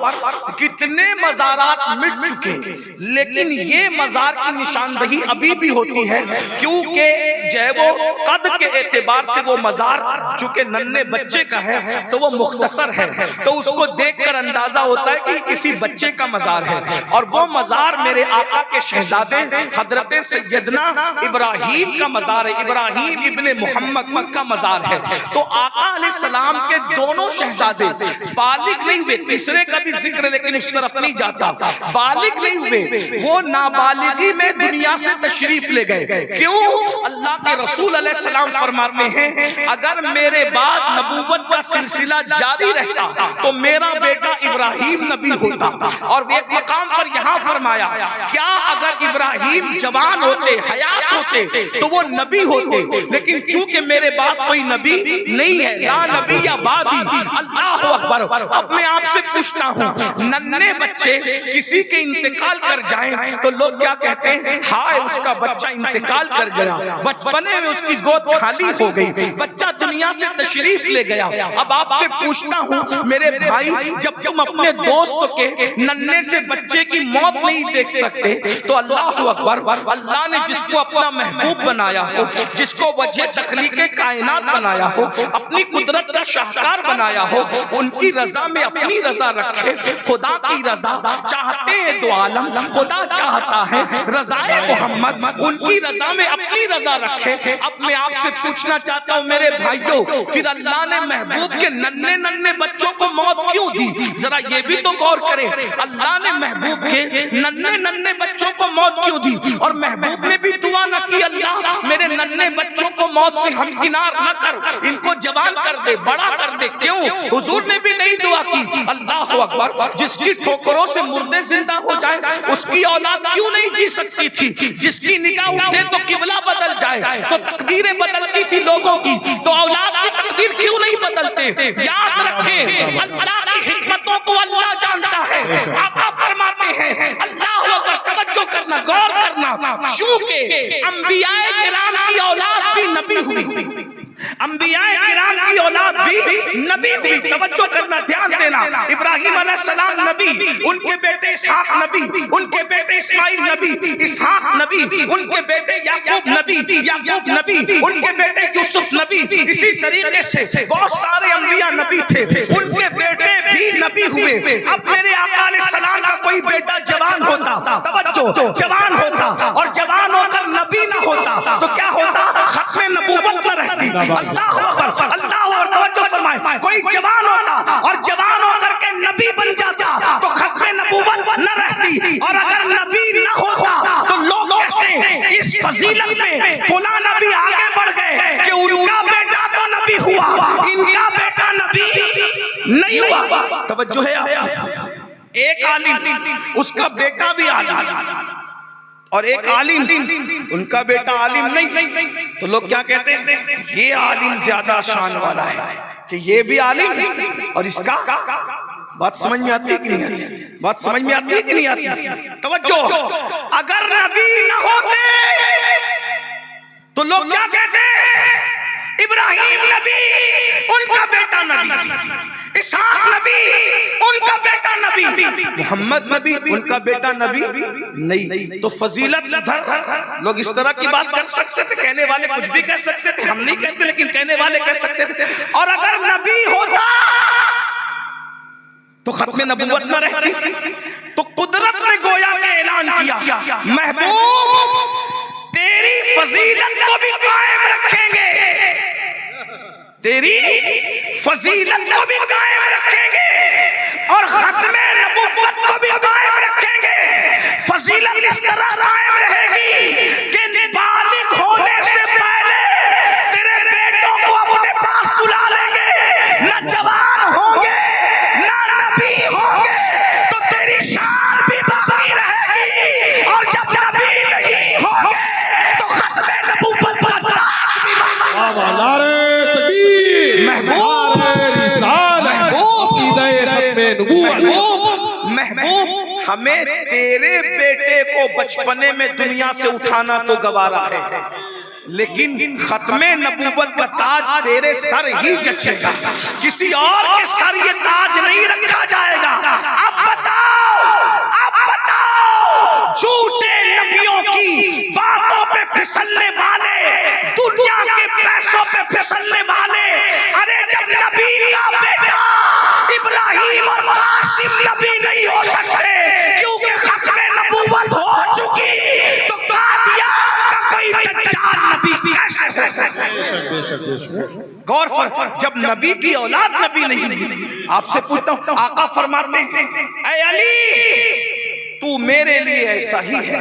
کتنے مزارات مٹ چکے لیکن یہ مزار کی نشاندہی ابھی بھی ہوتی ہے، کیونکہ جو ہے وہ قد کے اعتبار سے وہ مزار چونکہ ننھے بچے کا ہے تو وہ مختصر ہے، تو اس کو دیکھ کر اندازہ ہوتا ہے کہ کسی بچے کا مزار ہے، اور وہ مزار میرے آقا کے شہزادے حضرت سیدنا ابراہیم کا مزار ہے، ابراہیم ابن محمد کا مزار ہے۔ تو آقا علیہ السلام کے دونوں شہزادے بالغ نہیں ہوئے، تیسرے کا بھی ذکر ہے لیکن اس طرف نہیں جاتا، بالغ نہیں ہوئے، وہ نابالغی میں دنیا سے تشریف لے گئے۔ کیوں؟ اللہ کے رسول علیہ السلام فرماتے ہیں اگر میرے بعد نبوت کا سلسلہ جاری رہتا تو میرا بیٹا ابراہیم نبی ہوتا، اور ایک مقام پر یہاں فرمایا کیا اگر ابراہیم جوان ہوتے، حیات ہوتے تو وہ نبی ہوتے، لیکن چونکہ میرے بعد کوئی نبی نہیں ہے، لا نبی یا بعدی۔ اللہ اکبر۔ اب میں آپ سے پوچھتا ہوں، ننھے بچے کسی کے انتقال کر جائیں تو لوگ کیا کہتے ہیں؟ ہائے اس کا بچہ انتقال کر گیا، بچپنے میں اس کی گود خالی ہو گئی، بچہ دنیا سے تشریف لے گیا۔ اب آپ سے پوچھتا ہوں میرے بھائی، جب تم اپنے دوست کے ننھے سے بچے کی موت نہیں دیکھ سکتے تو اللہ اکبر، اللہ نے جس کو اپنا محبوب بنایا ہو، جس کو وجہ تخلیق کائنات بنایا ہو، اپنی قدرت کا شاہکار بنایا ہو، ان کی رضا میں اپنی رضا رکھے۔ خدا کی رضا چاہتے ہیں دو عالم، خدا چاہتا ہے رضائے محمد، ان کی رضا میں اپنی رضا رکھے۔ اب میں آپ سے پوچھنا چاہتا ہوں میرے بھائیوں، پھر اللہ نے محبوب کے ننھے ننھے بچوں کو موت کیوں دی؟ ذرا یہ بھی تو غور کریں، اللہ نے محبوب کے ننھے ننھے بچوں کو موت کیوں دی؟ اور محبوب نے بھی دعا نہ کی اللہ میرے ننھے بچوں کو موت سے ہمکنار نہ کر، ان کو جوان کر دے، بڑا کر دے۔ کیوں؟ حضور نے بھی نہیں دعا کی۔ اللہ اکبر۔ جس کی ٹھوکروں سے مردے زندہ ہو جائے اس کی اولاد کیوں نہیں جی سکتی تھی؟ جس کی نگاہ اٹھے تو قبلہ بدل جائے تو تقدیریں بدلتی تھی لوگوں کی، تو اولاد کی تقدیر کیوں نہیں بدلتے؟ یاد رکھیں اللہ کی حکمتوں کو اللہ جانتا ہے۔ آقا فرماتے ہیں اللہ اکبر، توجہ کرنا، غور کرنا، چونکہ انبیاء کرام کی اولاد بھی نبی ہوئی، انبیاء کرام کی اولاد بھی نبی ہوئی۔ توجہ کرنا، دھیان دینا۔ ابراہیم علیہ السلام نبی، ان کے بیٹے اسحاق نبی، ان کے بیٹے اسماعیل نبی، اسحاق نبی، ان کے بیٹے یعقوب نبی، یعقوب نبی، ان کے بیٹے یوسف نبی۔ اسی طریقے سے بہت سارے انبیاء نبی تھے، ان کے بیٹے بھی نبی ہوئے۔ اب میرے آقا علیہ السلام کا کوئی بیٹا جوان ہوتا، توجہ، جوان ہوتا اور جوان ہو کر نبی نہ ہوتا تو کیا ہوتا؟ ختم نبوت نہ رہتی۔ اللہ اکبر، اللہ اکبر، توجہ فرمائے۔ کوئی جوان ہوتا اور جوان ہو کر کے نبی بن جاتا تو ختم نبوت نہ رہتی، اور اگر نبی نہ ہوتا تو لوگ کہتے ہیں اس فضیلت میں فلاں نبی آگے بڑھ گئے کہ ان کا بیٹا تو نبی ہوا، ان کا بیٹا نبی نہیں ہوا۔ توجہ ہے؟ ایک عالم اس کا بیٹا بھی عالم، اور ایک عالم ان کا بیٹا عالم نہیں، تو لوگ کیا کہتے ہیں؟ یہ عالم زیادہ شان والا ہے کہ یہ بھی عالم اور اس کا۔ بات سمجھ میں آتی ہے کہ نہیں آتی؟ بات سمجھ میں آتی ہے کہ نہیں آتی؟ توجہ، اگر نبی نہ ہوتے تو لوگ کیا کہتے ہیں؟ ابراہیم نبی، ان کا بیٹا نبی۔ اسحاق نبی ان کا بیٹا نبی، محمد نبی ان کا بیٹا نبی نہیں۔ تو فضیلت ادھر لوگ اس طرح کی بات کر سکتے تھے، کہنے والے کچھ بھی کہہ سکتے تھے، ہم نہیں کہتے لیکن کہنے والے کہہ سکتے تھے۔ اور اگر نبی ہوتا تو ختم نبوت نہ رہتی۔ تو قدرت نے گویا کہ اعلان کیا محبوب تیری فضیلت کو بھی قائم رکھیں گے، تیری فضیلت کو بھی قائم رکھیں گے اور ختم نبوت کو بھی قائم رکھیں گے۔ فضیلت اس طرح قائم رہے گی کہ بالغ ہونے سے پہلے تیرے بیٹوں کو اپنے پاس بلا لیں گے، نہ جوان ہوں گے نہ نبی ہوں گے تو تیری شان بھی باقی رہے گی، اور جب نبی نہیں ہوں گے تو ختم نبوت کا تاج بھی نعرہ تکبیر، محبوب نعرہ رسالت، عقیدہ ختم نبوت۔ محبوب ہمیں تیرے بیٹے کو بچپنے میں دنیا سے اٹھانا تو گوارا ہے، لیکن ختم نبوت کا تاج تیرے سر ہی جچے گا، کسی اور کے سر یہ تاج نہیں رکھا جائے گا۔ اب بتاؤ جھوٹے نبیوں کی باتوں پہ پھسلنے والے، دنیا کے پیسوں پہ پھسلنے والے، ارے جب نبی کا بیٹا ابراہیم اور قاسم نبی نہیں ہو سکتے کیونکہ ختم نبوت ہو چکی، تو قادیان کا کوئی دجال نبی کیسے ہو سکتا؟ غور فر، جب نبی کی اولاد نبی نہیں، آپ سے پوچھتا ہوں، آقا فرماتے ہیں اے علی تو میرے لیے ایسا ہی ہے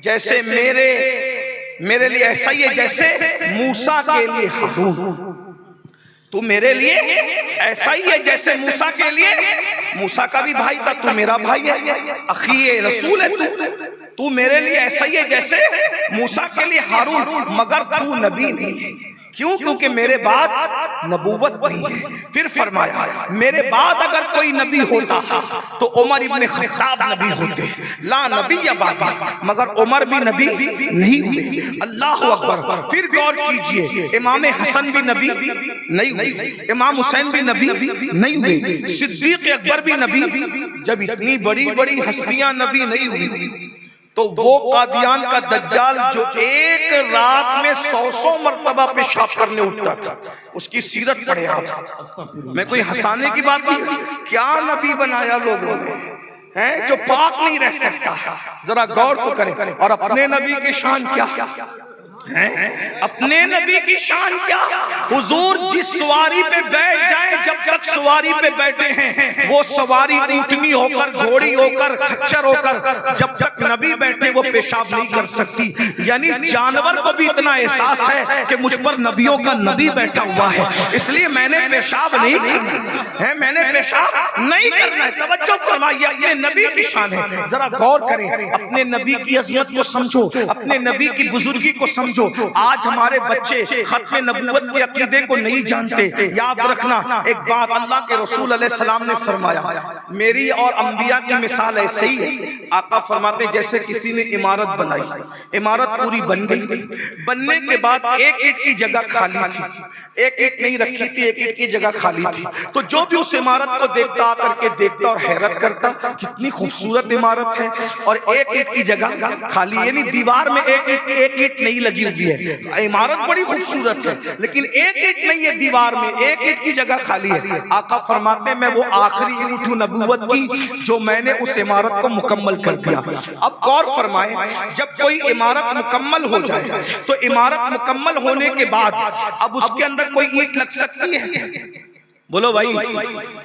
جیسے میرے لیے ایسا ہی ہے جیسے موسیٰ کے لیے ہارون، تو میرے لیے ایسا ہی ہے جیسے موسیٰ کے لیے، موسیٰ کا بھی بھائی تھا، تو میرا بھائی ہے، اخی رسول ہے تو میرے لیے ایسا ہی ہے جیسے موسیٰ کے لیے ہارون، مگر تو نبی نہیں ہے۔ کیوں؟ کیونکہ میرے بعد نبوت نہیں ہے۔ پھر فرمایا میرے بعد اگر کوئی نبی ہوتا تو عمر ابن خطاب نبی ہوتے، لا نبی یا بعد، مگر عمر بھی نبی نہیں ہوئے۔ اللہ اکبر۔ پھر غور کیجئے، امام حسن بھی نبی نہیں ہوئے، امام حسین بھی نبی نہیں ہوئے، صدیق اکبر بھی نبی، جب اتنی بڑی بڑی ہستیاں نبی نہیں ہوئی تو وہ قادیان کا دجال جو ایک رات میں 100 مرتبہ پیشاب کرنے اٹھتا تھا، اس کی سیرت پڑھے آپ۔ میں کوئی ہنسانے کی بات نہیں، کیا نبی بنایا لوگوں نے جو پاک نہیں رہ سکتا، ذرا غور تو کریں۔ اور اپنے نبی کی شان کیا، اپنے نبی کی شان کیا، حضور جس سواری پہ بیٹھ جائیں، جب تک سواری پہ بیٹھے ہیں وہ سواری اونٹنی ہو کر، گھوڑی ہو کر، کھچر ہو کر، جب تک نبی بیٹھے وہ پیشاب نہیں کر سکتی۔ یعنی جانور کو بھی اتنا احساس ہے کہ مجھ پر نبیوں کا نبی بیٹھا ہوا ہے، اس لیے میں نے پیشاب نہیں کرنا ہے، میں نے پیشاب نہیں کرنا ہے۔ توجہ فرمائیے، اپنے نبی کی شان ہے، ذرا غور کریں، اپنے نبی کی عظمت کو سمجھو، اپنے نبی کی بزرگی کو سمجھو۔ آج ہمارے بچے ختم نبوت کے عقیدے کو نہیں جانتے۔ یاد رکھنا ایک بات، اللہ کے رسول علیہ السلام نے فرمایا، میری اور انبیاء کی مثال ایسے ہی ہے۔ آقا فرماتے جیسے کسی نے عمارت بنائی، عمارت پوری بن گئی، بننے کے بعد ایک اینٹ کی جگہ خالی تھی، ایک اینٹ نہیں رکھی تھی، ایک اینٹ کی جگہ خالی تھی، تو جو بھی اس عمارت کو دیکھتا آ کر کے دیکھتا اور حیرت کرتا، کتنی خوبصورت عمارت ہے اور ایک اینٹ کی جگہ خالی، یعنی دیوار میں ایک اینٹ نہیں لگی ہوئی ہے، عمارت بڑی خوبصورت ہے لیکن ایک اینٹ نہیں ہے دیوار میں، ایک اینٹ کی جگہ خالی ہے۔ آقا فرماتے ہیں میں وہ آخری اینٹ ہوں نبوت کی جو میں نے اس عمارت کو مکمل کر دیا۔ اب غور فرمائیں، جب کوئی عمارت مکمل ہو جائے تو عمارت مکمل ہونے کے بعد اب اس کے اندر کوئی اینٹ لگ سکتی ہے؟ بولو بھائی،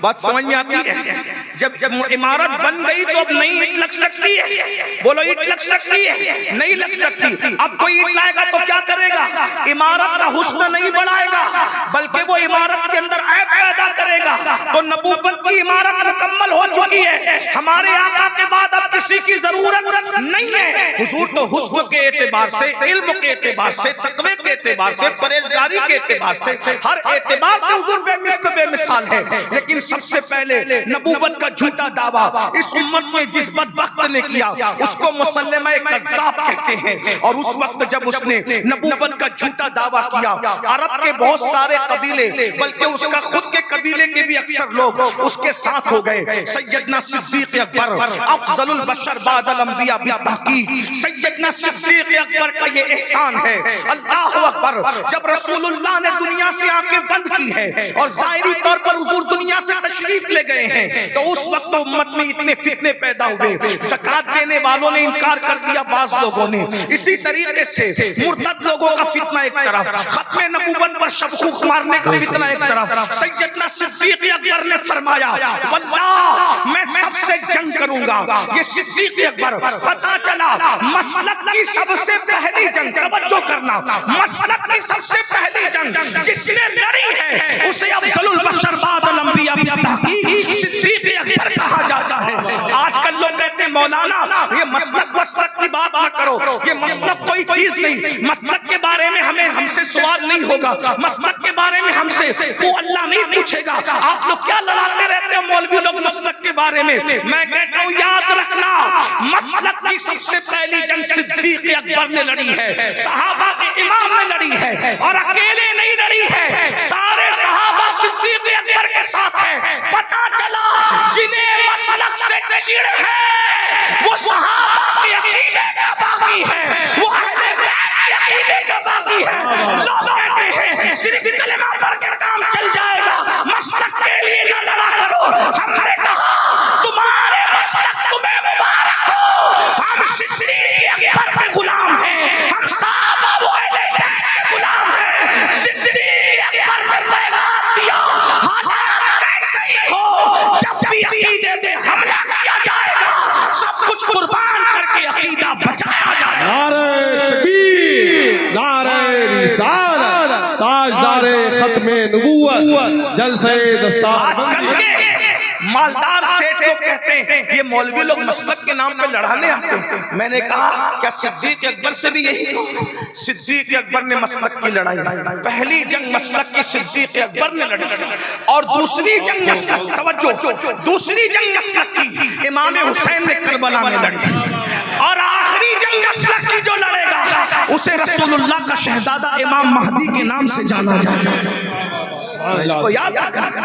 بات سمجھ میں آتی ہے؟ جب عمارت بن گئی تو اب نئی اینٹ لگ سکتی ہے؟ بولو اینٹ لگ سکتی ہے؟ نہیں لگ سکتی۔ اب کوئی اینٹ لائے گا تو کیا کرے گا؟ عمارت کا حسن نہیں بڑھائے گا بلکہ وہ عمارت کے اندر عیب پیدا کرے گا۔ تو نبوت کی عمارت مکمل ہو چکی ہے، ہمارے آقا کے بعد اب کسی کی ضرورت نہیں ہے۔ حضور تو حسن کے اعتبار سے، علم کے اعتبار سے، تقوی کے اعتبار سے، پرہیزگاری کے اعتبار سے، ہر اعتبار سے حضور بے مثال ہے، لیکن سب سے پہلے نبوت کا جھوٹا دعویٰ اس امت میں جس بدبخت نے کیا اس کو مسلمہ کذاب کہتے ہیں۔ اور اس وقت جب اس نے نبوت کا جھوٹا دعویٰ کیا، عرب کے بہت سارے قبیلے بلکہ اس کا خود کے قبیلے عقیدے کے بھی اکثر لوگ اس کے ساتھ ہو گئے. سیدنا صدیق اکبر افضل البشر بعد الانبیاء بالتحقیق. سیدنا صدیق اکبر کا یہ احسان ہے. اللہ اکبر. جب رسول اللہ نے دنیا سے آنکھیں بند کی ہے اور ظاہری طور پر حضور دنیا سے تشریف لے گئے ہیں, تو اس وقت امت میں اتنے فتنے پیدا ہوئے. زکات دینے والوں نے انکار کر دیا بعض لوگوں نے, اسی طریقے سے مرتد لوگوں کا فتنہ ایک طرف, ختم نبوت پر شبخوخ مارنے کا فتنہ ایک طرف. سیدنا صدیق اکبر نے فرمایا واللہ میں سب سے جنگ کروں گا. یہ صدیق اکبر, پتا چلا مسلک کی سب سے پہلی جنگ, توجہ کرنا, مسلک کی سب سے پہلی جنگ جس نے لڑی ہے اسے افضل البشر بعد الانبیاء بالتحقیق صدیق اکبر کہا جاتا ہے. آج کل لوگ کہتے ہیں مولانا یہ مسلک کی بات نہ کرو, یہ مسلک کوئی چیز نہیں, مسلک کے بارے میں ہم سے سوال نہیں ہوگا, مسلک کے بارے میں ہم سے وہ اللہ نہیں پوچھے گا. آپ لوگ کیا لڑاتے رہتے ہیں مولوی لوگ مسلک کے بارے میں؟ میں کہتا ہوں یاد رکھنا, مسلک کی سب سے پہلی جنگ صدیق اکبر نے لڑی ہے, صحابہ کے امام نے لڑی ہے, اور اکیلے نہیں لڑی ہے, سارے صحابہ صدیق اکبر کے ساتھ ہیں. پتا چلا جنہیں مسلک سے چڑ ہے وہ صحابہ کے عقیدے کا باقی ہے, وہ اہل بیت کے عقیدے کا باقی ہے. لوگ کہتے ہیں صرف کلمہ پڑھ کر کام چل جائے گا, مسلک کے لیے نہ لڑا کرو. ہم نے کہا تمہارے مسلک تمہیں مبارک ہو, ہم صدیق اکبر کے غلام ہیں, ہم صحابہ و اہل بیت کے غلام ہیں. صدیق اکبر نے پیغام دیا حالات کیسے ہی ہو, جب بھی عقیدے پہ حملہ کیا جائے گا سب کچھ قربان کر کے عقیدہ بچایا جائے گا. نعرہ تکبیر, نعرہ رسالت, تاجدار ختم نبوت, جلسے دستار. آج کل کے مالدار سیٹ کو کہتے ہیں یہ مولوی لوگ مسلک کے نام پہ لڑانے آتے ہیں. میں نے کہا کیا صدیق اکبر سے بھی یہی ہو؟ صدیق اکبر نے مسلک کی لڑائی, پہلی جنگ مسلک کی صدیق اکبر نے لڑی, اور دوسری جنگ مسلک, توجہ, دوسری جنگ مسلک کی امام حسین نے کربلا میں لڑی, اور آخری جنگ مسلک کی جو لڑے گا اسے رسول اللہ کا شہزادہ امام مہدی کے نام سے جانا جاتا ہے. اس کو یاد رکھنا,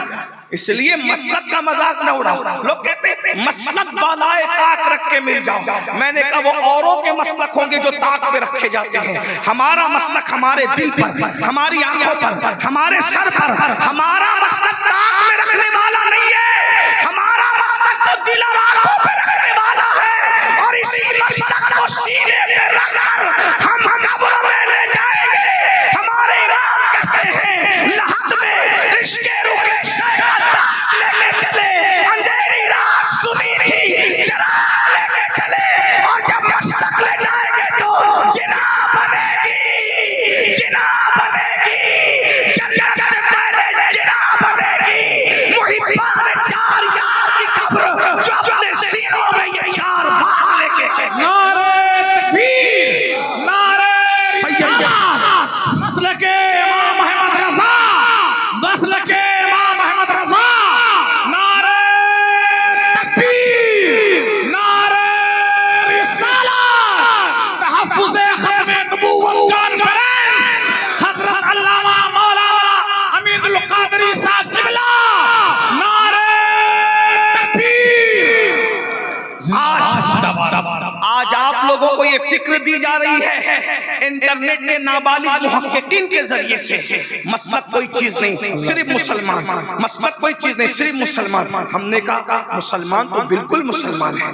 اس لیے مسلک کا مذاق نہ اڑاؤ. لوگ کہتے ہیں مسلک بالائے طاق رکھ کے مل جاؤ. میں نے کہا وہ اوروں کے مسلک ہوں گے جو طاق پہ رکھے جاتے ہیں, ہمارا مسلک ہمارے دل پر, ہماری آنکھوں پر, ہمارے سر پر. ہمارا مسلک طاق میں رکھنے والا نہیں ہے, ہمارا مسلک تو دل اور آنکھوں پہ رکھنے والا ہے, اور اسی مسلک کو سینے پہ رکھ کر ہم قبر میں لے جائیں گے. ہمارے امام کہتے ہیں لحد میں عشق رکے لے کے چلے, اندھیری رات سنی تھی چراغ لے کے چلے, اور جب مسلک لے جائیں گے تو جنا بنے گی, جنا بنے گی, جنت سے پہلے جنا بنے گی. محبان چار یار کی قبر جو اپنے سینوں میں یہ چار باغ لے کے چلے. نعرہ تکبیر, نعرہ رسالت, مسلک امام احمد رضا, مسلک امام احمد رضا. نعرہ تکبیر, نعرہ رسالت, تحفظ ختم نبوت کانفرنس, حضرت علامہ مولانا امین القادری صاحب قبلہ. نعرہ تکبیر. آج آپ لوگوں کو یہ فکر دی جا رہی ہے انٹرنیٹ کے نابالغ محققین کے ذریعے سے, مسلک کوئی چیز نہیں صرف مسلمان, مسلک کوئی چیز نہیں صرف مسلمان. ہم نے کہا مسلمان تو بالکل مسلمان ہے,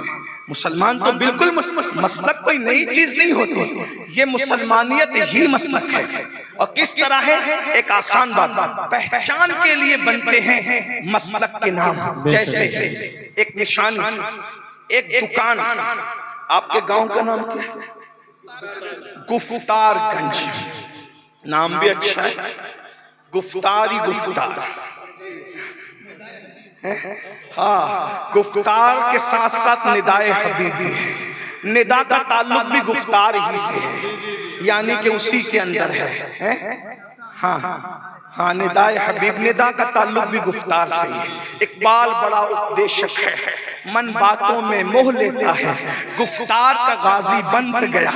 مسلمان تو بالکل مسلک کوئی نئی چیز نہیں ہوتی, یہ مسلمانیت ہی مسلک ہے. اور کس طرح ہے؟ ایک آسان بات, پہچان کے لیے بنتے ہیں مسلک کے نام. جیسے ایک نشانی, ایک دکان. آپ کے گاؤں کا نام کیا ہے؟ گفتار گنج. نام بھی اچھا ہے, گفتاری گفتار. ہاں, گفتار کے ساتھ ساتھ ندائے حبیب بھی ہے. ندا کا تعلق بھی گفتار ہی سے ہے, یعنی کہ اسی کے اندر ہے. ہاں ہاں ندائے حبیب، ندا کا تعلق بھی گفتار سے ہے۔ اقبال بڑا اپدیشک ہے، من باتوں میں موہ لیتا ہے، گفتار کا غازی بن گیا،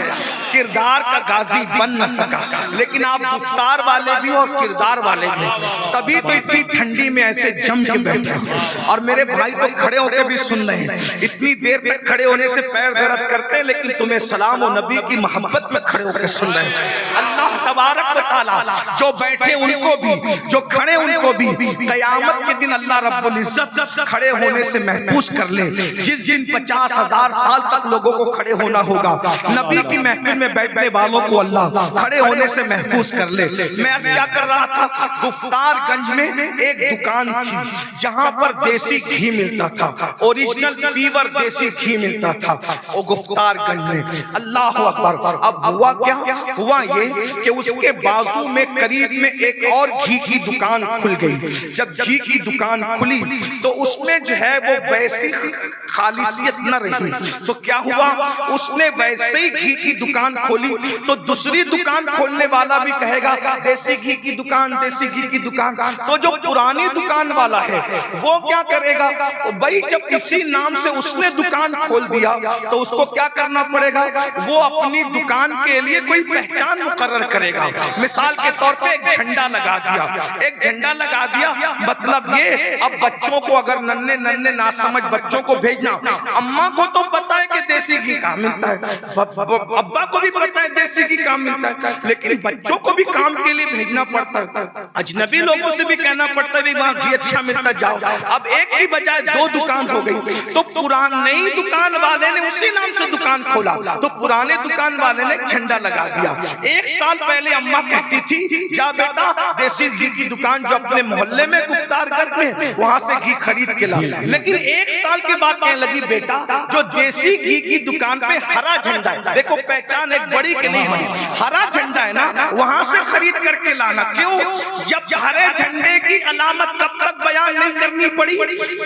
کردار کا غازی بن نہ سکا۔ لیکن آپ گفتار والے بھی اور کردار والے بھی، تبھی تو اتنی ٹھنڈی میں ایسے جم کے بیٹھے ہو۔ اور میرے بھائی تو کھڑے ہو کے بھی سن رہے ہیں، اتنی دیر تک کھڑے ہونے سے پیر درد کرتے ہیں، لیکن تمہیں سلام و نبی کی محبت میں کھڑے ہو کے سن رہے ہیں۔ اللہ تبارک و تعالی جو بیٹھے ان کو بھی، جو کھڑے ان کو بھی قیامت کے دن اللہ رب العزت کھڑے ہونے سے محفوظ کر لے۔ جس دن 50,000 سال تک لوگوں کو کھڑے ہونا ہوگا، نبی کی محفل میں بیٹھنے والوں کو اللہ کھڑے ہونے سے محفوظ کر لے۔ میں عرض کیا کر رہا تھا، گفتار گنج میں ایک دکان تھی جہاں پر دیسی گھی ملتا تھا، اوریجنل پیور دیسی گھی ملتا تھا، وہ گفتار گنج میں۔ اللہ اکبر۔ اب ہوا کیا؟ ہوا یہ کہ اس کے بازو میں قریب میں ایک اور گھی کی دکان کھل گئی۔ جب گھی کی دکان کھلی تو اس میں جو ہے وہ ویسی خالصیت نہ رہی، تو کیا ہوا، اس نے ویسے ہی گھی کی دکان کھولی تو دوسری دکان کھولنے والا بھی کہے گا دیسی گھی کی دکان، دیسی گھی کی دکان۔ تو جو پرانی دکان والا ہے وہ کیا کرے گا، بھائی جب اسی نام سے اس نے دکان کھول دیا تو اس کو کیا کرنا پڑے گا، وہ اپنی دکان کے لیے کوئی پہچان مقرر کرے گا۔ مثال کے طور پہ ایک جھنڈا لگا دیا، ایک جھنڈا لگا دیا، مطلب یہ اب بچوں کو اگر ننھے ننھے ناسمجھ بچوں کو بھیجنا، اماں کو تو پتا ہے کہ دیسی گھی کہاں ملتا ہے، ابا کو بھی پتا ہے دیسی گھی کہاں ملتا ہے، لیکن بچوں کو بھی کام کے لیے بھیجنا پڑتا ہے، اجنبی لوگوں سے بھی کہنا پڑتا ہے وہاں گھی اچھا ملتا جاؤ۔ اب ایک کی بجائے دو دکان ہو گئی، تو نئی دکان والے نے اسی نام سے دکان کھولا، تو پرانے دکان والے نے جھنڈا لگا دیا۔ ایک سال پہلے اماں کہتی تھی جا بیٹا دیسی گھی کی دکان جو اپنے محلے میں گفتار گھر میں وہاں سے گھی خرید کے لا، لیکن ایک سال کے بعد کہنے لگی بیٹا جو دیسی گھی کی دکان پہ ہرا جھنڈا ہے، دیکھو پہچان ایک بڑی کہ نہیں بڑی، ہرا جھنڈا ہے نا، وہاں سے خرید کر کے لانا۔ کیوں؟ جب ہرے جھنڈے کی علامت کب تک بیان نہیں کرنی پڑی،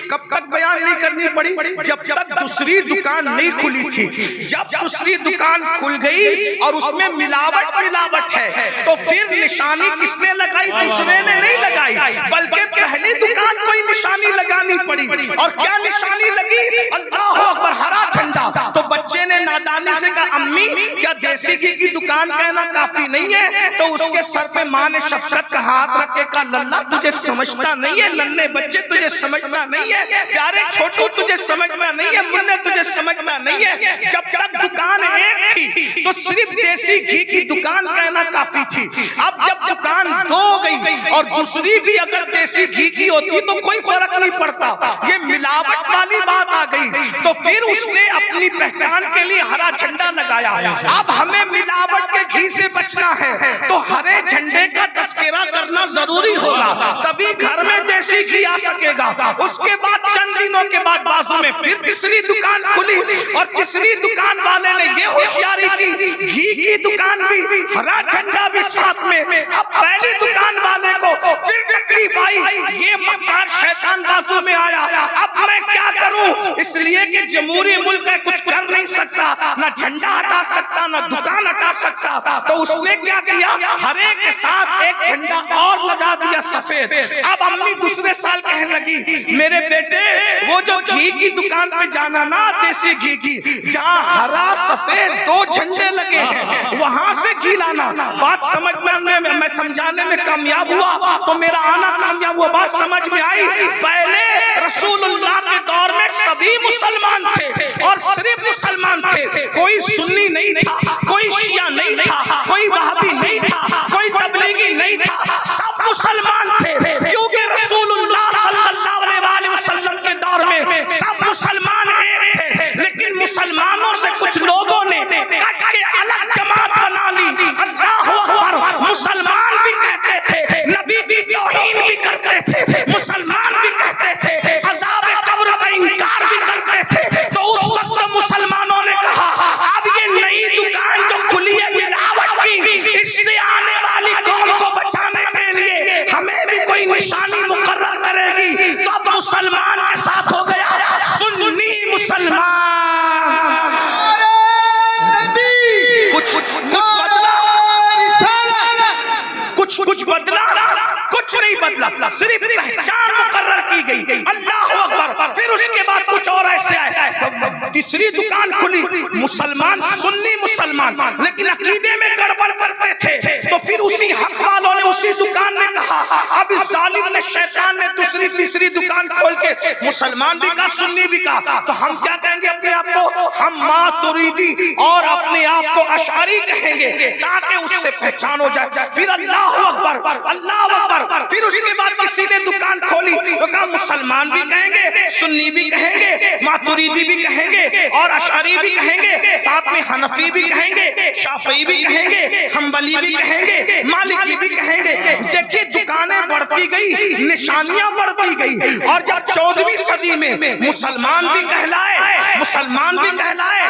کب تک بیان نہیں کرنی پڑی، جب تک دوسری دکان نہیں کھلی تھی۔ جب دوسری دکان کھل گئی اور اس میں ملاوٹ ہے تو پھر نشانی کس نے لگائی، دوسرے نے نہیں لگائی، بلکہ پہلی دکان کو ہی نشانی لگانی پڑی۔ اور کیا نشانی لگی؟ اللہ اکبر، ہرا جھنڈا۔ تو بچے نے نادانی سے کہا امی کیا دیسی گھی کی دکان کہنا کافی نہیں ہے؟ تو اس کے سر پہ ماں نے شفقت کا ہاتھ رکھ کے کہا للہ تجھے سمجھتا نہیں ہے، للے بچے تجھے سمجھنا نہیں ہے، پیارے چھوٹو تجھے سمجھنا نہیں ہے، منہ تجھے سمجھنا نہیں ہے۔ جب تک دکان ایک تھی تو صرف دیسی گھی کی دکان کہنا کافی تھی، اب جب دکان دو ہو گئی اور دوسری بھی اگر دیسی گھی کی ہوتی تو کوئی فرق نہیں پڑتا، یہ ملاوٹ والی بات آ گئی تو پھر اس نے اپنی پہچان کے لیے ہرا جھنڈا لگایا۔ اب ہمیں ملاوٹ کے گھی سے بچنا ہے تو ہرے جھنڈے کا تذکرہ کرنا ضروری ہوگا، تبھی گھر میں دیسی گھی آ سکے گا۔ اس کے بعد چند دنوں کے بعد بازو میں پھر تیسری دکان کھلی اور تیسری دکان والے نے یہ ہوشیاری کی گھی کی دکان بھی ہرا جھنڈا بھی ساتھ میں۔ اب پہلی دکان والے کو پھر تکلیف آئی، یہ مکار شیطان بازو میں آیا، اب میں کیا کروں؟ اس لیے کہ جمہوری ملک ہے، کچھ کر نہیں سکتا، نہ جھنڈا ہٹا سکتا نہ دکان ہٹا سکتا، تو اس نے کیا کیا، ہر ایک کے ساتھ ایک جھنڈا اور لگا دیا سفید۔ اب امی دوسرے سال کہنے لگی میرے بیٹے وہ جو گھی کی دکان پہ جانا نا دیسی گھی کی، جہاں ہرا سفید دو جھنڈے لگے ہیں وہاں سے گھی لانا۔ بات سمجھنے میں سمجھانے میں کامیاب ہوا تو میرا آنا کامیاب ہوا، بات سمجھ میں آئی۔ پہلے رسول اللہ کے دور میں سبھی مسلمان تھے اور صرف مسلمان تھے، کوئی سنی نہیں تھا، کوئی شیعہ نہیں تھا، کوئی وہابی نہیں تھا، کوئی تبلیغی نہیں تھا، سب مسلمان تھے، کیونکہ رسول اللہ صلی اللہ علیہ وسلم کے دور میں سب مسلمان ایک تھے، لیکن مسلمانوں سے کچھ لوگوں نے کٹ کے الگ جماعت بنا لی۔ اللہ اکبر، مسلمان بھی کہتے تھے، نبی بھی توہین بھی کرتے تھے، مسلمان بھی کہتے تھے، عذاب قبر کا انکار بھی کرتے تھے، تو اس وقت مسلمانوں نے کہا اب یہ نئی دکان جو کھلی ہے ملاوٹ کی، اس سے آنے والی قوم کو بچانے کے لیے ہمیں بھی کوئی نشانی مقرر کرے گی، تو اب مسلمان کے ساتھ ہو گیا سنی مسلمان۔ کچھ بدلا، کچھ بدلا، کچھ اس کے بعد کچھ اور ایسے آئے. تیسری دکان کھلی, مسلمان سنی مسلمان لیکن عقیدے میں گڑبڑ کرتے تھے, تو پھر اسی حق والوں نے اسی دکان نے کہا, اب اس ظالم نے شیطان نے دوسری تیسری دکان کھول کے مسلمان بھی کہا سنی بھی کہا, تو ہم کیا کہیں گے اپنے آپ کو؟ ہم ماتریدی اور اپنے آپ کو اشعری کہیں گے تاکہ اس سے پہچان ہو جائے. پھر اللہ اکبر اللہ اکبر. پھر اس کے بعد کسی نے دکان کھولی تو کہا مسلمان بھی کہیں گے, سنی بھی کہیں گے, ماتریدی بھی کہیں گے اور اشعری بھی کہیں گے, ساتھ میں حنفی بھی کہیں گے, شافعی بھی کہیں گے, حنبلی بھی کہیں گے, مالکی بھی کہیں گے. دیکھیے دکانیں بڑھتی گئی, نشانیاں بڑھتی گئی, اور جب 14ویں صدی میں مسلمان بھی کہلائے, مسلمان بھی کہلائے,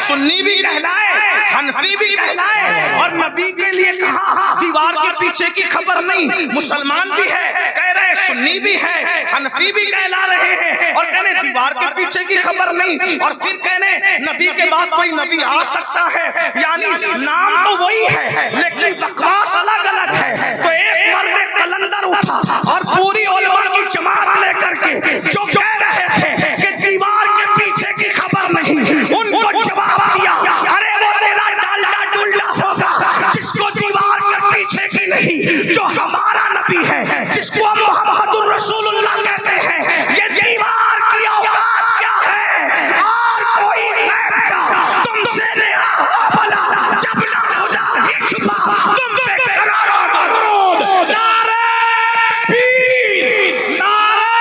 سنی بھی کہلائے, حنفی بھی کہلائے, اور نبی کے لیے کہا دیوار کے پیچھے کی خبر نہیں, مسلمان بھی ہے کہہ رہے, سنی بھی ہے, حنفی بھی کہلا رہے ہیں, اور کہنے دیوار کے پیچھے کی خبر نہیں, اور پھر کہنے نبی کے بعد کوئی نبی آ سکتا ہے. یعنی نام تو وہی ہے لیکن بکواس الگ الگ ہے. تو ایک مرد قلندر اٹھا اور پوری علماء کی جماعت لے کر کے جو کہہ رہے تھے کہ دیوار کے پیچھے کی خبر نہیں, ان کو جواب دیا, ارے وہ میرا ڈالڈا ڈلڈا ہوگا جس کو دیوار کے پیچھے کی نہیں, جو ہمارا نبی ہے جس کو ہم محمد الرسول اللہ کہتے ہیں, یہ دیوار کی اوقات کیا ہے اور کوئی غیب کا تم سے نیا ہو بلا, جب نہ خدا ہی چھپا تم پہ قرار درود. نعرہ تکبیر, نعرہ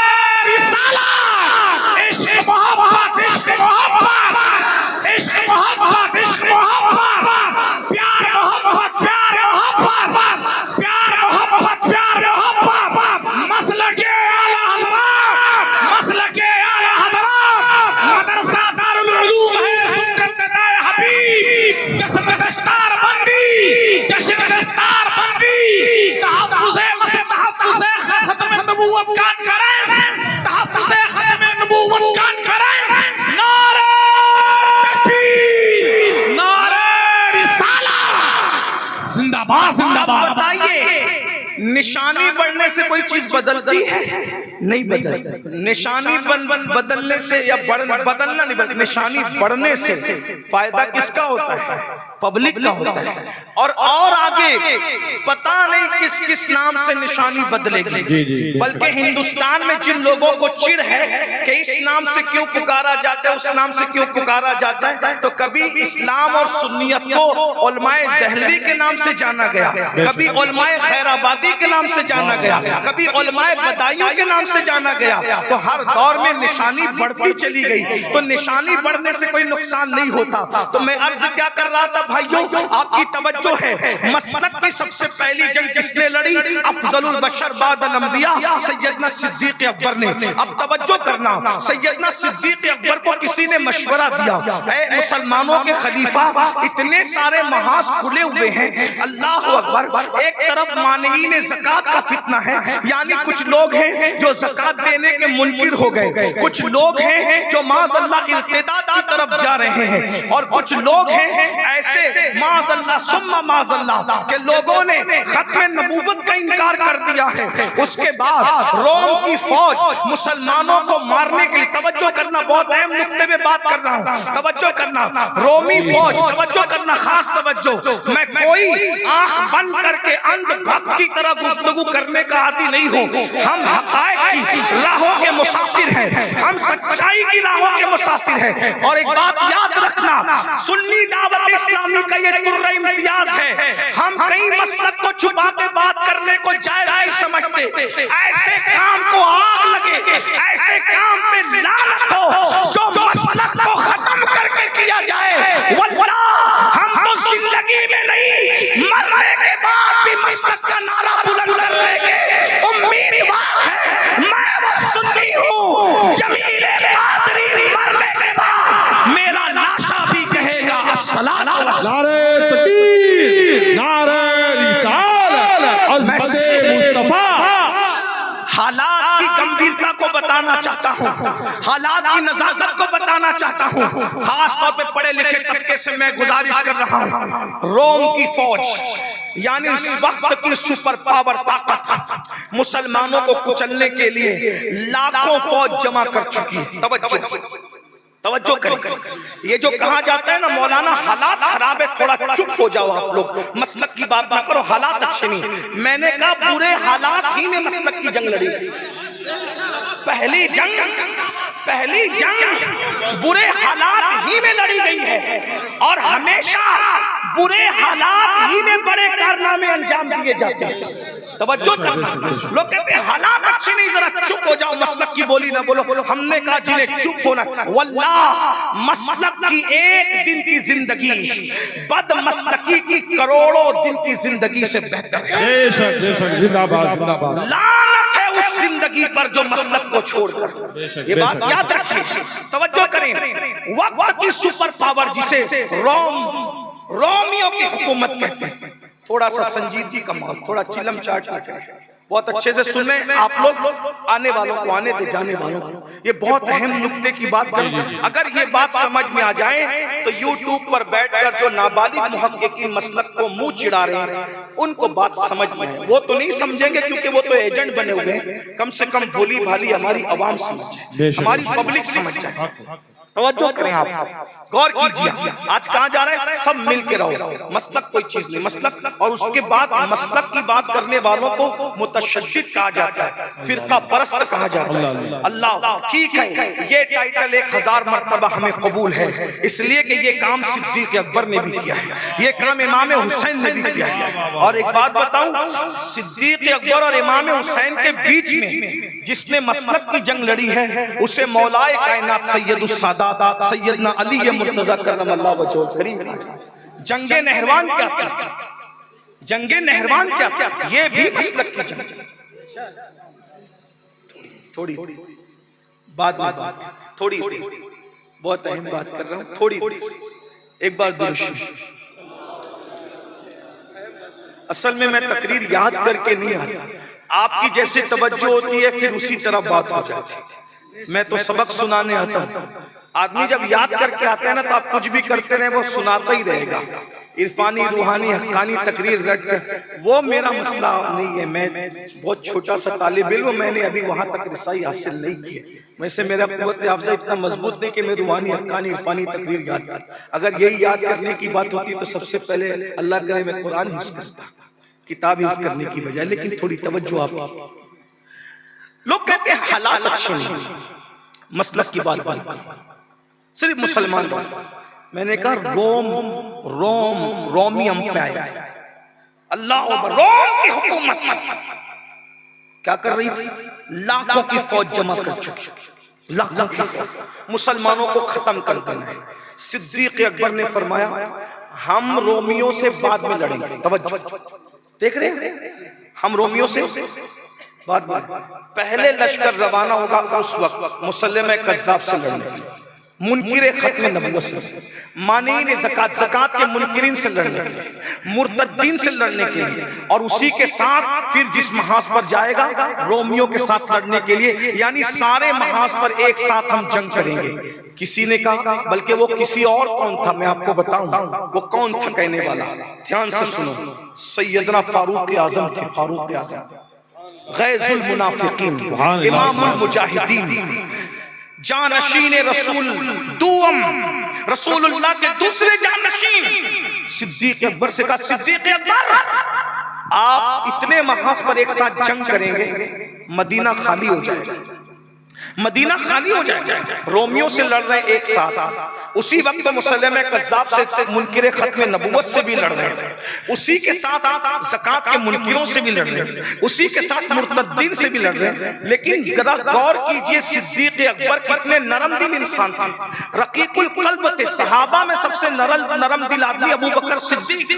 رسالت, عشق محبت, عشق محبت, عشق محبت, عشق محبت, پیار محبت, پیار محبت, پیار محبت, پیار محبت, مسلک اعلی حضرات, مسلک اعلی حضرات, مدرسہ دارالعلوم ہے سنت دائے حبیب, جشن دستار بندی, جشن دستار بندی, تحفظ تحفظ ختم نبوت کانفرنس, تحفظ ختم نبوت کانفرنس. نعرہ تکبیر, نعرہ رسالت, زندہ باد زندہ باد. بتائیے نشانی بڑھنے سے کوئی چیز بدلتی ہے؟ نہیں بدلتی. نشانی بدلنے سے یا بدلنا نہیں بدلتی, نشانی بڑھنے سے فائدہ کس کا ہوتا ہے؟ پبلک کا ہوتا ہے. اور آگے پتہ نہیں کس کس نام سے نشانی بدلے گی, بلکہ ہندوستان میں جن لوگوں کو چڑ ہے کہ اس نام سے کیوں پکارا جاتا ہے, اس نام سے کیوں پکارا جاتا ہے, تو کبھی اسلام اور سنیت کو علماء دہلوی کے نام سے جانا گیا, کبھی علماء خیر آبادی کے نام سے جانا گیا, کبھی علماء بدایوں کے نام سے جانا گیا. تو ہر دور میں نشانی بڑھتی چلی گئی, تو نشانی بڑھنے سے کوئی نقصان نہیں ہوتا. تو میں عرض کیا کر رہا تھا بھائیوں, آپ کی توجہ ہے, مسلک کی سب سے پہلی جنگ کس نے لڑی؟ افضل البشر بعد الانبیاء سیدنا صدیق اکبر نے. اب توجہ کرنا, سیدنا صدیق اکبر کو کسی نے مشورہ دیا, اے مسلمانوں کے خلیفہ, اتنے سارے محاذ کھلے ہوئے ہیں, اللہ اکبر, ایک طرف مانعین زکات کا فتنہ ہے, یعنی کچھ لوگ ہیں جو زکات دینے کے منکر ہو گئے, کچھ لوگ ہیں جو معاذ اللہ ارتداد کی طرف جا رہے ہیں, اور کچھ لوگ ہیں ایسے معاذ اللہ ثم معاذ اللہ کہ لوگوں نے ختم نبوت کا انکار کر دیا ہے. اس کے بعد روم کی فوج مسلمانوں کو مارنے کے لیے, توجہ کرنا, بہت اہم نقطے پہ بات کر رہا ہوں, توجہ کرنا, رومی فوج, توجہ کرنا, خاص توجہ, میں کوئی آنکھ بند کر کے اندھ بھکت کی طرح گفتگو کرنے کا عادی نہیں ہوں. ہم حقائق کی راہوں کے مسافر ہیں, ہم سچائی کی راہوں کے مسافر ہیں. اور ایک بات یاد رکھنا, سنی دعوت اسلامی کا یہ درہ امتیاز ہے, ہم کئی مسلک کو چھپا کے بات کرنے کو جائز نہیں سمجھتے. ایسے کام کو آگ لگے, ایسے کام پہ لعنت ہو جو مسلک کو ختم کر کے کیا جائے. واللہ ہم تو زندگی میں نہیں, مرنے کے بعد بھی مسلک کا نعرہ بلند کرنے کے امیدوار ہیں. میں وہ سنی ہوں, جمیل قادری مرنے کے بعد میرا لاشا بھی کہے گا الصلاۃ. نعرہ تکبیر, نعرہ رسالت, عظمت مصطفیٰ. حالات بتانا چاہتا ہوں، حالات کی نزاکت کو بتانا چاہتا ہوں، خاص طور پہ پڑھے لکھے طبقے سے میں گزارش کر رہا ہوں۔ روم کی فوج یعنی اس وقت کی سپر پاور طاقت مسلمانوں کو کچلنے کے لیے لاکھوں فوج جمع کر چکی۔ توجہ کریں، یہ جو کہا جاتا ہے نا مولانا حالات خراب ہے، تھوڑا چپ ہو جاؤ آپ لوگ، مسلک کی بات نہ کرو، حالات اچھے نہیں۔ میں نے کہا برے حالات ہی میں مسلک کی جنگ لڑی، پہلی جنگ برے حالات ہی میں لڑی گئی ہے، اور ہمیشہ برے حالات ہی میں بڑے کارنامے انجام دیے جاتے ہیں۔ توجہ کرنا، لوگ کہتے ہیں حالات اچھے نہیں، ذرا چپ ہو جاؤ، مسلک کی بولی نہ بولو۔ ہم نے کہا جنہیں چپ ہونا، واللہ مسلک کی ایک دن کی زندگی بد مسلکی کی کروڑوں دن کی زندگی سے بہتر ہے۔ بے شک بے شک، زندہ باد زندہ باد۔ لعنت ہے اس زندگی پر جو مسلک کو چھوڑ کر، یہ بات یاد رکھیے، توجہ کریں۔ وقت کی سپر پاور جسے رومیوں کی حکومت کہتے ہیں، تھوڑا سا سنجیدگی کا مال، تھوڑا چلم چاٹ نہ کریں، بہت اچھے سے سنیں آپ لوگ، آنے والوں کو آنے دے، جانے والوں کو، یہ بہت اہم نکتے کی بات کریں۔ اگر یہ بات سمجھ میں آ جائے تو یوٹیوب پر بیٹھ کر جو نابالغ محققین مسلک کو منہ چڑھا رہے ہیں ان کو بات سمجھ میں ہے، وہ تو نہیں سمجھیں گے کیونکہ وہ تو ایجنٹ بنے ہوئے ہیں، کم سے کم بھولی بھالی ہماری عوام سمجھ جائے، ہماری پبلک سمجھ جائے۔ توجہ کریں آپ، غور کیجئے، آج کہاں جا رہے ہیں؟ سب مل کے رہو، مسلک کوئی چیز نہیں، مسلک، اور اس کے بعد مسلک کی بات کرنے والوں کو متشدد کہا جاتا ہے، فرقہ پرست کہا جاتا ہے۔ اللہ ٹھیک ہے، یہ ٹائٹل 1000 مرتبہ ہمیں قبول ہے، اس لیے کہ یہ کام صدیق اکبر نے بھی کیا ہے، یہ کام امام حسین نے بھی کیا ہے۔ اور ایک بات بتاؤں، صدیق اکبر اور امام حسین کے بیچ میں جس نے مسلک کی جنگ لڑی ہے اسے مولا کائنات سید السادات سیدنا علی مرتضی کرم اللہ وجہہ الکریم۔ جنگ نہروان کیا تھی؟ جنگ نہروان کیا تھی؟ یہ بھی مسلک کی جنگ۔ تھوڑی بات میں تھوڑی بہت اہم بات کر رہا ہوں، تھوڑی ایک بار درشی۔ اصل میں تقریر یاد کر کے نہیں آتا، آپ کی جیسے توجہ ہوتی ہے پھر اسی طرح بات ہو جاتی۔ میں تو سبق سنانے آتا ہوں، آدمی جب یاد کر کے آتا ہے نا تو آپ کچھ بھی کرتے رہے وہ سناتا ہی رہے گا، عرفانی روحانی حقانی تقریر رٹ کر، وہ میرا مسئلہ نہیں ہے۔ میں بہت چھوٹا سا طالب علم، میں نے ابھی وہاں تک رسائی حاصل نہیں کی ہے، ویسے میرا قوت حافظہ اتنا مضبوط نہیں کہ میں روحانی حقانی عرفانی تقریر یاد کر۔ اگر یہی یاد کرنے کی بات ہوتی تو سب سے پہلے اللہ کرے میں قرآن حفظ کرتا، کتاب حفظ کرنے کی بجائے۔ لیکن تھوڑی توجہ آپ، لوگ کہتے ہیں حالات اچھے نہیں، مسلک کی بات بات صرف مسلمان۔ میں نے کہا رومی امپائر، اللہ اکبر، روم کی حکومت کیا کر رہی تھی؟ لاکھوں کی فوج جمع کر چکی، لاکھوں کی فوج، مسلمانوں کو ختم کر دینا ہے۔ صدیق اکبر نے فرمایا ہم رومیوں سے بعد میں لڑیں گے۔ توجہ دیکھ رہے ہیں، ہم رومیوں سے بعد میں، پہلے لشکر روانہ ہوگا اس وقت مسلمہ کذاب سے لڑنے کے، منکر ختم نبوت سے، مانعین زکوٰۃ کے منکرین سے لڑنے کے لیے، مرتدین سے لڑنے کے لیے، اور اسی کے ساتھ پھر جس محاذ پر جائے گا رومیوں کے ساتھ لڑنے کے لیے، یعنی سارے محاذ پر ایک ساتھ ہم جنگ کریں گے۔ کسی نے کہا، بلکہ وہ کسی اور کون تھا میں آپ کو بتاؤں وہ کون تھا کہنے والا، دھیان سے سنو، سیدنا فاروق اعظم تھے، فاروق اعظم، غیظ المنافقین، امام المجاہدین، جانشین رسول دوم، رسول اللہ کے دوسرے جانشین، صدیق اکبر سے کہا صدیق اکبر آپ اتنے محاذ پر ایک ساتھ جنگ کریں گے مدینہ خالی ہو جائے گا، مدینہ خالی ہو جائے گا، رومیوں سے لڑ رہے ایک ساتھ، اسی وقت مسلمہ کذاب سے منکر ختم نبوت سے بھی لڑ رہے ہیں، اسی کے ساتھ زکوٰۃ کے منکروں سے بھی لڑ رہے ہیں، اسی کے ساتھ مرتدین سے بھی لڑ رہے ہیں۔ لیکن ذرا غور کیجئے صدیق اکبر کتنے نرم دل انسان تھے، رقیق القلب تھے، صحابہ میں سب سے نرم دل آدمی ابو بکر صدیق،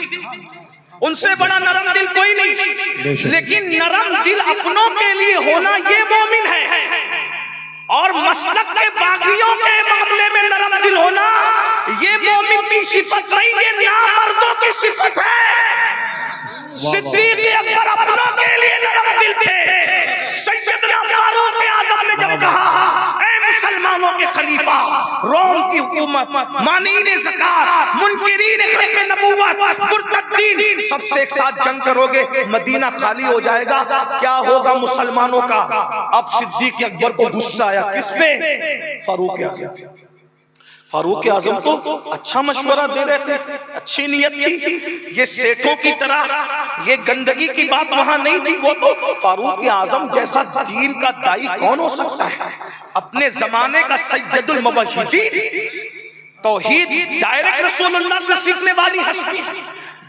ان سے بڑا نرم دل کوئی نہیں، لیکن نرم دل اپنوں کے لیے ہونا یہ مومن ہے، اور مسلک کے باغیوں کے معاملے میں نرم دل ہونا یہ مومن کی صفت نہیں، یہ نامردوں کی صفت ہے۔ صدیق اکبر اپنوں کے لیے نرم دل تھے، سیدنا فاروق اعظم نے جب کہا روم کی حکومت، مانعین زکات، منکرین ختم نبوت، مرتدین، سب سے ایک ساتھ جنگ کرو گے، مدینہ خالی ہو جائے گا، کیا ہوگا مسلمانوں کا؟ اب صدیق اکبر کو غصہ آیا، کس پہ؟ فاروق اعظم۔ فاروق اعظم تو اچھا مشورہ دے رہے تھے، اچھی نیت تھی، یہ سیٹھوں کی طرح یہ گندگی کی بات وہاں نہیں تھی، وہ تو فاروق اعظم جیسا دین کا دائی کون ہو سکتا ہے؟ اپنے زمانے کا سید الموحدین، توحید ڈائریکٹ رسول اللہ سے سیکھنے والی ہستی،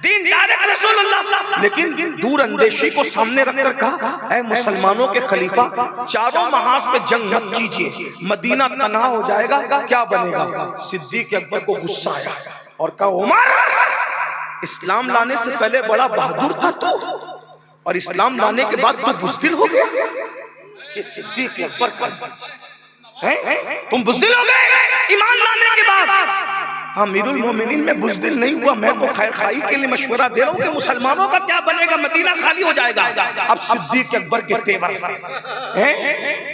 دین ڈائریکٹ رسول اللہ سے، لیکن دور اندیشی کو سامنے رکھ کر کہا اے مسلمانوں کے خلیفہ، چاروں محاذ پہ جنگ مت کیجئے، مدینہ تنہا ہو جائے گا، کیا بنے گا؟ صدیق اکبر کو غصہ آیا اور کہا عمر، اسلام لانے سے پہلے بڑا بہادر تھا تو، اور اسلام لانے کے بعد تو بزدل ہو گیا۔ یہ صدیق اکبر کا تم بزدل ہو گئے ایمان لانے کے بعد؟ امیر المومنین میں بزدل نہیں ہوا، میں تو خیر خواہی کے لیے مشورہ دے رہا ہوں کہ مسلمانوں کا کیا بنے گا، مدینہ خالی ہو جائے گا۔ اب صدیق اکبر کے تیور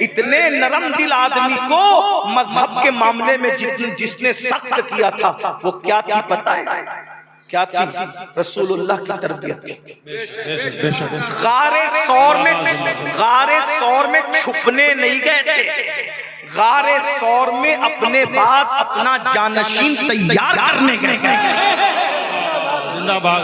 اتنے نرم دل آدمی کو مذہب کے معاملے میں جس نے سخت کیا تھا وہ کیا تھی پتہ ہے؟ کیا تھی؟ رسول اللہ کی تربیت تھی۔ غار ثور میں چھپنے نہیں گئے تھے، غار ثور میں اپنے بعد اپنا جانشین تیار کرنے گئے،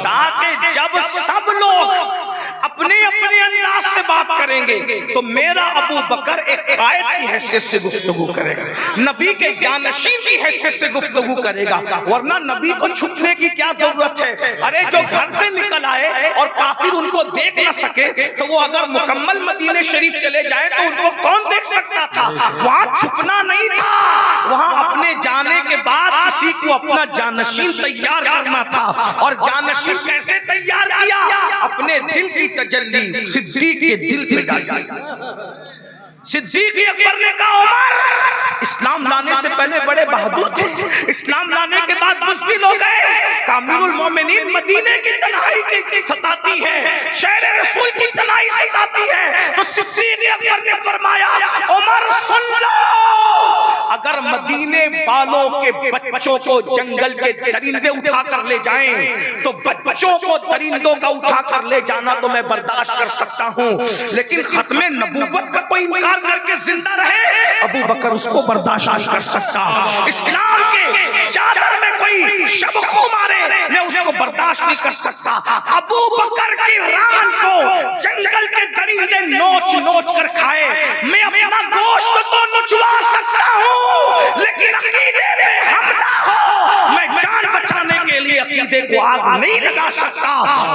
تاکہ جب سب لوگ اپنے اپنے انداز سے بات کریں گے تو میرا ابو بکر ایک قائد کی حیثیت سے گفتگو کرے گا، نبی کے جانشین کی حیثیت سے گفتگو کرے گا، ورنہ نبی کو چھپنے کی کیا ضرورت ہے؟ ارے جو گھر سے نکل آئے اور کافر ان کو دیکھ نہ سکے تو وہ اگر مکمل مدینہ شریف چلے جائے تو ان کو کون دیکھ سکتا تھا؟ وہاں چھپنا نہیں تھا، وہاں اپنے جانے کے بعد کسی کو اپنا جانشین تیار کرنا تھا، اور جانشین کیسے تیار کیا؟ اپنے دل کی تجلی صدیق کے دل پہ ڈالی۔ صدیق اکبر نے کہا عمر، اسلام لانے سے پہلے بڑے بہادر تھے، اسلام لانے کے بعد بزدل ہو گئے، امیر المومنین مدینے کی تنہائی کی ستاتی ہے، شہر رسول کی تنہائی ستاتی ہے، تو صدیق اکبر نے فرمایا عمر سن لو، اگر مدینے والوں کے بچوں کو جنگل کے درندے اٹھا کر لے جائیں تو بچوں کو درندوں کا اٹھا کر لے جانا تو میں برداشت کر سکتا ہوں، لیکن ختم نبوت کا کوئی انکار کر کے زندہ رہے ابو بکر اس کو برداشت نہیں کر سکتا، اسلام کے چادر میں کوئی شب کو مارے میں اس کو برداشت نہیں کر سکتا، ابو بکر کی ران کو جنگل کے درندے نوچ نوچ کر کھائے، میں اپنا گوشت تو نچوا سکتا ہوں لیکن عقیدے میں حملہ ہو، میں جان بچانے کے لیے عقیدے کو آگ نہیں لگا سکتا،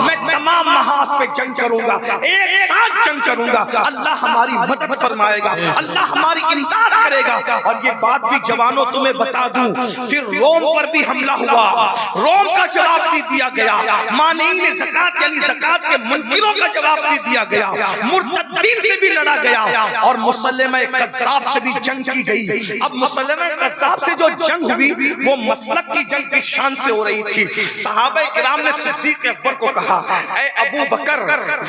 میں تمام محاذ پہ جنگ کروں گا، ایک ساتھ جنگ کروں گا، اللہ ہماری مدد فرمائے گا، اللہ ہماری امداد کرے گا۔ اور یہ بات بھی جوانوں تمہیں بتا دوں، پھر روم پر بھی حملہ ہوا، روم کا جواب بھی دیا گیا، مانعین زکات یعنی زکات کے منکروں کا جواب بھی دیا گیا، مرتدین سے بھی لڑا گیا، اور مسلمہ کذاب سے بھی جنگ کی گئی۔ اب مسلمہ کذاب سے جو جنگ ہوئی وہ مسلک کی جنگ کی شان سے ہو رہی تھی۔ صحابہ کرام نے صدیق اکبر کو کہا اے ابو بکر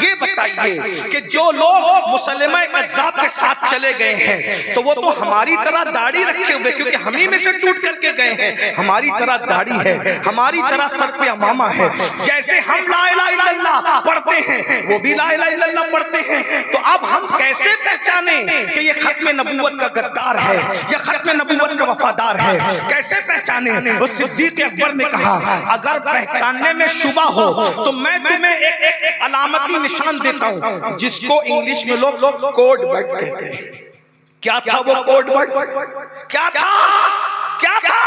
یہ بتائیے کہ جو لوگ مسلمہ کذاب کے ساتھ چلے گئے ہیں تو وہ تو ہماری طرح داڑھی رکھے ہوئے، کیونکہ ہم ہی میں سے ٹوٹ کر کے گئے ہیں، ہماری طرح داڑھی ہے، ہماری طرح سر پہ امامہ ہے، جیسے ہم لا الہ الا اللہ پڑھتے ہیں وہ بھی لا الہ الا اللہ پڑھتے ہیں، تو اب ہم کیسے پہچانیں کہ یہ ختم نبوت کا غدار ہے یا ختم نبوت کا وفادار ہے؟ کیسے پہچانیں؟ اس صدیق اکبر نے کہا اگر پہچاننے میں شبہ ہو تو میں تمہیں ایک علامتی نشان دیتا ہوں جس کو انگلش میں لوگ کوڈ ورڈ کہتے ہیں۔ کیا تھا وہ کوڈ ورڈ؟ کیا تھا؟ کیا تھا؟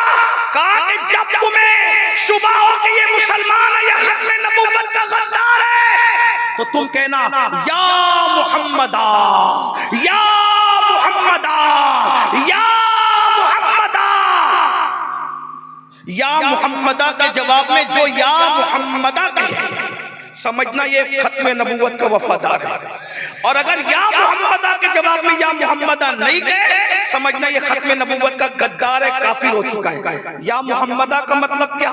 کہا کہ جب تمہیں شبہ ہو کہ یہ مسلمان ہے یا ختم نبوت کا غدار ہے تو تم کہنا یا محمدہ یا محمدہ یا محمدہ، یا محمدہ کے جواب میں جو یا محمدہ کہے سمجھنا یہ ختم نبوت کا وفادار ہے، اور اگر یا محمدہ کے جواب میں یا محمدہ نہیں کہے سمجھنا یہ ختم نبوت کا غدار ہے، کافر ہو چکا ہے۔ یا محمدہ کا مطلب کیا؟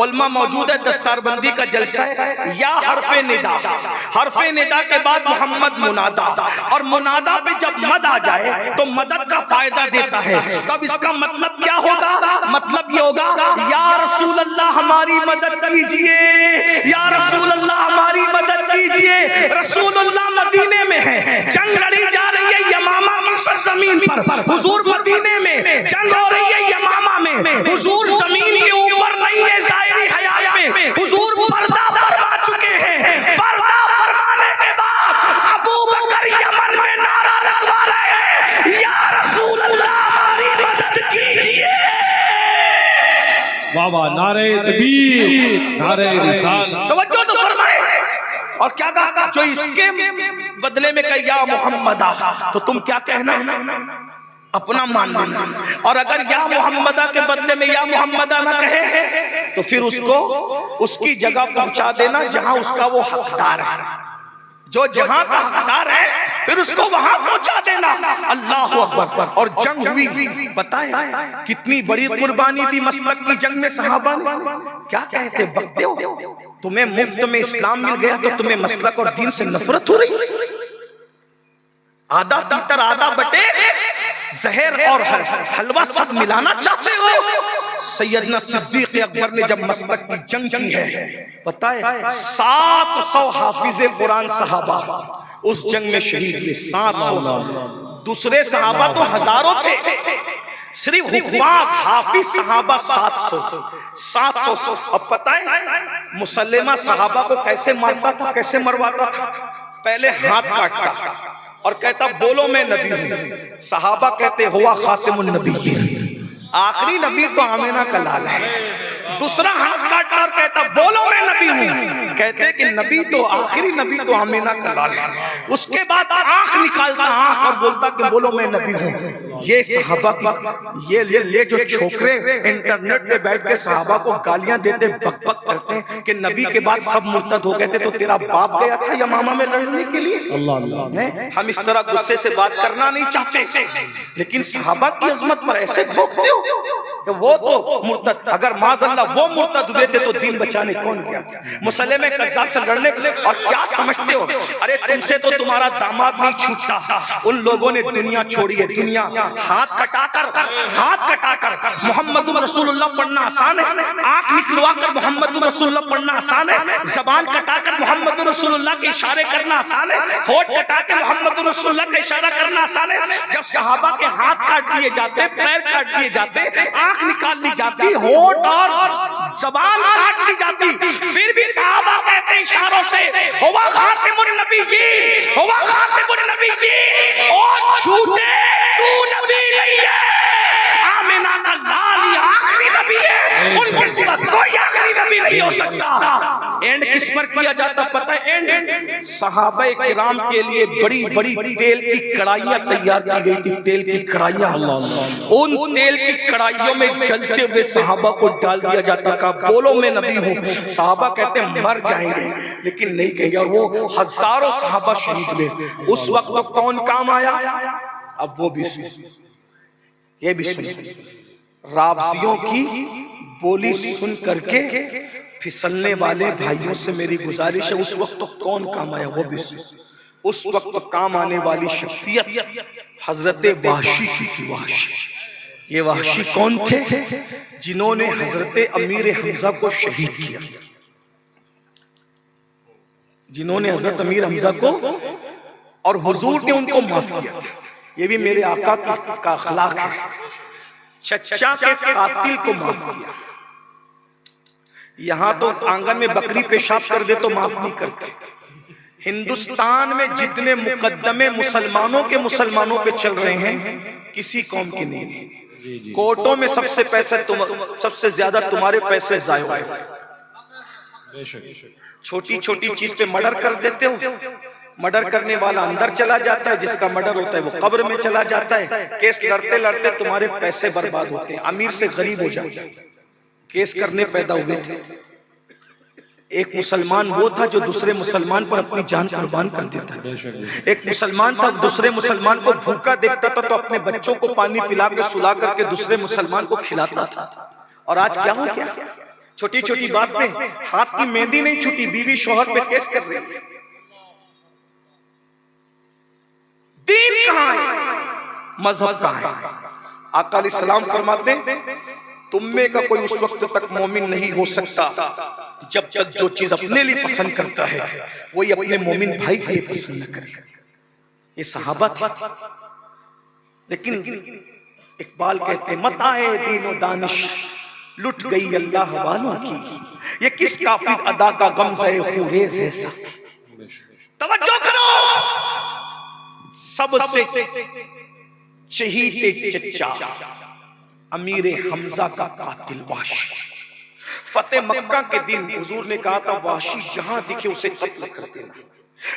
علماء موجود ہے، دستار بندی کا جلسہ ہے۔ یا حرف ندا، حرف ندا کے بعد محمد منادا، اور منادا پہ جب مد آ جائے تو مدد کا فائدہ دیتا ہے۔ تب اس کا مطلب کیا ہوگا؟ مطلب یہ ہوگا یا رسول اللہ ہماری مدد کیجئے، یا رسول اللہ ہماری مدد کیجئے۔ رسول اللہ مدینے میں ہے، جنگ لڑی جا رہی ہے یمامہ کی سرزمین پر، حضور مدینے میں جنگ ہو رہی ہے یمامہ میں، حضور زمین کے اوپر نہیں ہے ظاہری حیات میں، حضور پردہ فرما چکے ہیں۔ پردہ فرمانے کے بعد ابو بکر یمن میں نعرہ لگوا رہے ہیں یا رسول اللہ ہماری مدد کیجئے۔ واہ واہ، نعرہ تکبیر، نعرہ رسالت۔ توجہ تو فرمائے، اور کیا کہا؟ جو اس کے بدلے میں کہا یا محمدہ، تو تم کیا کہنا؟ اپنا مان لینا۔ اور اگر یا محمدہ کے بدلے میں یا محمدہ نہ کہے تو پھر اس کو اس کی جگہ پہنچا دینا جہاں اس کا وہ حقدار ہے۔ جو جہاں کا حقدار ہے پھر اس کو وہاں پہنچا دینا۔ اللہ اکبر۔ اور جنگ ہوئی، پتہ ہے کتنی بڑی قربانی دی مسلک کی جنگ میں صحابہ نے۔ کیا کہتے بکتے ہو؟ تمہیں مفت میں اسلام مل گیا تو تمہیں مسلک اور دین سے نفرت ہو رہی؟ آدھا تیتر آدھا بٹے، زہر اور حلوہ سب ملانا چاہتے ہو؟ سیدنا صدیق اکبر نے جب مسلک کی جنگ کی ہے، پتہ ہے 700 حافظ قرآن صحابہ اس جنگ میں شہید ہوئے۔ 700۔ دوسرے صحابہ تو ہزاروں تھے، صرف حفاظ حافظ صحابہ 700۔ اب پتہ ہے مسلمہ صحابہ کو کیسے مارتا تھا، کیسے مرواتا تھا؟ پہلے ہاتھ کاٹتا اور کہتا بولو میں نبی ہوں۔ صحابہ کہتے ہوا خاتم النبیین، آخری نبی تو آمینہ کا لال ہے۔ دوسرا ہاتھ کاٹتا اور کہتا بولو میں نبی ہوں، کہتے کہ نبی تو آخری نبی تو آمینہ کا لال ہے۔ اس کے بعد آنکھ نکالتا آنکھ اور بولتا کہ بولو میں نبی ہوں۔ یہ صحابہ کی یہ جو چھوکرے انٹرنیٹ پہ بیٹھ کے صحابہ کو گالیاں دیتے بک بک کرتے ہیں کہ نبی کے بعد سب مرتد ہو گئے تھے تو تیرا باپ گیا تھا یمامہ میں لڑنے کے لیے۔ ہم اس طرح غصے سے بات کرنا نہیں چاہتے، لیکن صحابہ کی عظمت پر ایسے بھوکتے ہو کہ وہ تو مرتد، اگر معاذ اللہ وہ مرتد ہوئے تھے تو دین بچانے کون گیا؟ مسلمہ کذاب سے لڑنے کے لیے۔ اور کیا سمجھتے ہو؟ ارے تم سے تو تمہارا داماد نہیں چھوٹا۔ ان لوگوں نے دنیا چھوڑی ہے، دنیا ہاتھ کٹا کر محمد رسول اللہ پڑھنا آسان ہے، آنکھ نکلوا کر محمد رسول اللہ پڑھنا آسان ہے، زبان کٹا کر محمد رسول اللہ کے اشارے کرنا آسان ہے، ہونٹ کٹا کے محمد رسول اللہ کا اشارہ کرنا آسان ہے۔ جب صحابہ کے ہاتھ کاٹ دیے جاتے، پیر کاٹ دیے جاتے، آنکھ نکال لی جاتی، ہونٹ اور زبان کاٹ دی جاتی، پھر بھی صحابہ کہتے اشاروں سے ہوا خاتم النبی جی، ہوا خاتم النبی جی۔ او جھوٹے، تو نبی نہیں ہے، آمینہ کا لال یہ آخری نبی ہے، ان کے سوا کوئی آخری نبی نہیں ہو سکتا۔ اینڈ کس پر کیا جاتا پتہ ہے؟ اینڈ صحابہ کرام کے لیے بڑی بڑی تیل کی کڑھائیاں تیار کی گئی تھی، تیل کی کڑھائیاں۔ ان تیل کی کڑھائیوں میں جلتے ہوئے صحابہ کو ڈال دیا جاتا، کہا بولو میں نبی ہوں۔ صحابہ کہتے ہیں مر جائیں گے لیکن نہیں کہیں گے، اور وہ ہزاروں صحابہ شہید ہوئے۔ اس وقت کون کام آیا؟ اب وہ بھی سن، یہ بھی سن، رابضیوں کی بولی سن کر کے پھسلنے والے بھائیوں سے میری گزارش ہے، اس وقت کون کام آیا وہ بھی سن۔ اس وقت کام آنے والی شخصیت حضرت وحشی کی تھی۔ وحشی، یہ وحشی کون تھے؟ جنہوں نے حضرت امیر حمزہ کو شہید کیا، جنہوں نے حضرت امیر حمزہ کو، اور حضور نے ان کو معاف کیا تھا۔ یہ بھی میرے آقا کا اخلاق ہے، چچا کے قاتل کو معاف کیا۔ یہاں تو آنگن میں بکری پیشاب کر دے تو معاف نہیں کرتے، ہندوستان میں جتنے مقدمے مسلمانوں پہ چل رہے ہیں کسی قوم کے نہیں ہیں۔ کورٹوں میں سب سے زیادہ تمہارے پیسے ضائع ہوئے، چھوٹی چھوٹی چیز پہ مرڈر کر دیتے ہو، مرڈر کرنے والا اندر چلا جاتا ہے، جس کا مرڈر ہوتا ہے وہ قبر میں چلا جاتا ہے، کیس لڑتے لڑتے تمہارے پیسے برباد ہوتے ہیں، امیر سے غریب ہو جاتے ہیں۔ کیس کرنے پیدا ہوئے تھے، ایک مسلمان وہ تھا جو دوسرے مسلمان پر اپنی جان قربان کر دیتا تھا. ایک مسلمان تھا دوسرے مسلمان کو بھوکا دیکھتا تھا تو اپنے بچوں کو پانی پلا کے سلا کر کے دوسرے مسلمان کو کھلاتا تھا. اور آج کیا ہو گیا؟ چھوٹی چھوٹی بات پہ ہاتھ کی مہندی نہیں چھوٹی، بیوی شوہر پہ کیس کر رہی ہے. دین کہاں ہے؟ مذہب کہاں ہے؟ آقا علیہ السلام فرماتے ہیں تم میں کا کوئی اس وقت تک مومن نہیں ہو سکتا جب تک جو چیز اپنے لیے پسند کرتا ہے وہی اپنے مومن بھائی کے لیے پسند نہ کرے. یہ صحابہ تھے. لیکن اقبال کہتے ہیں متاع دین و دانش لٹ گئی اللہ والوں کی، یہ کس کافر ادا کا غمزہ خوریز ہے سخت. توجہ کرو، سب سے چہیتے چچا امیر حمزہ کا قاتل وحشی. فتح مکہ کے دن حضور نے کہا تھا وحشی جہاں دکھے اسے قتل کر دینا.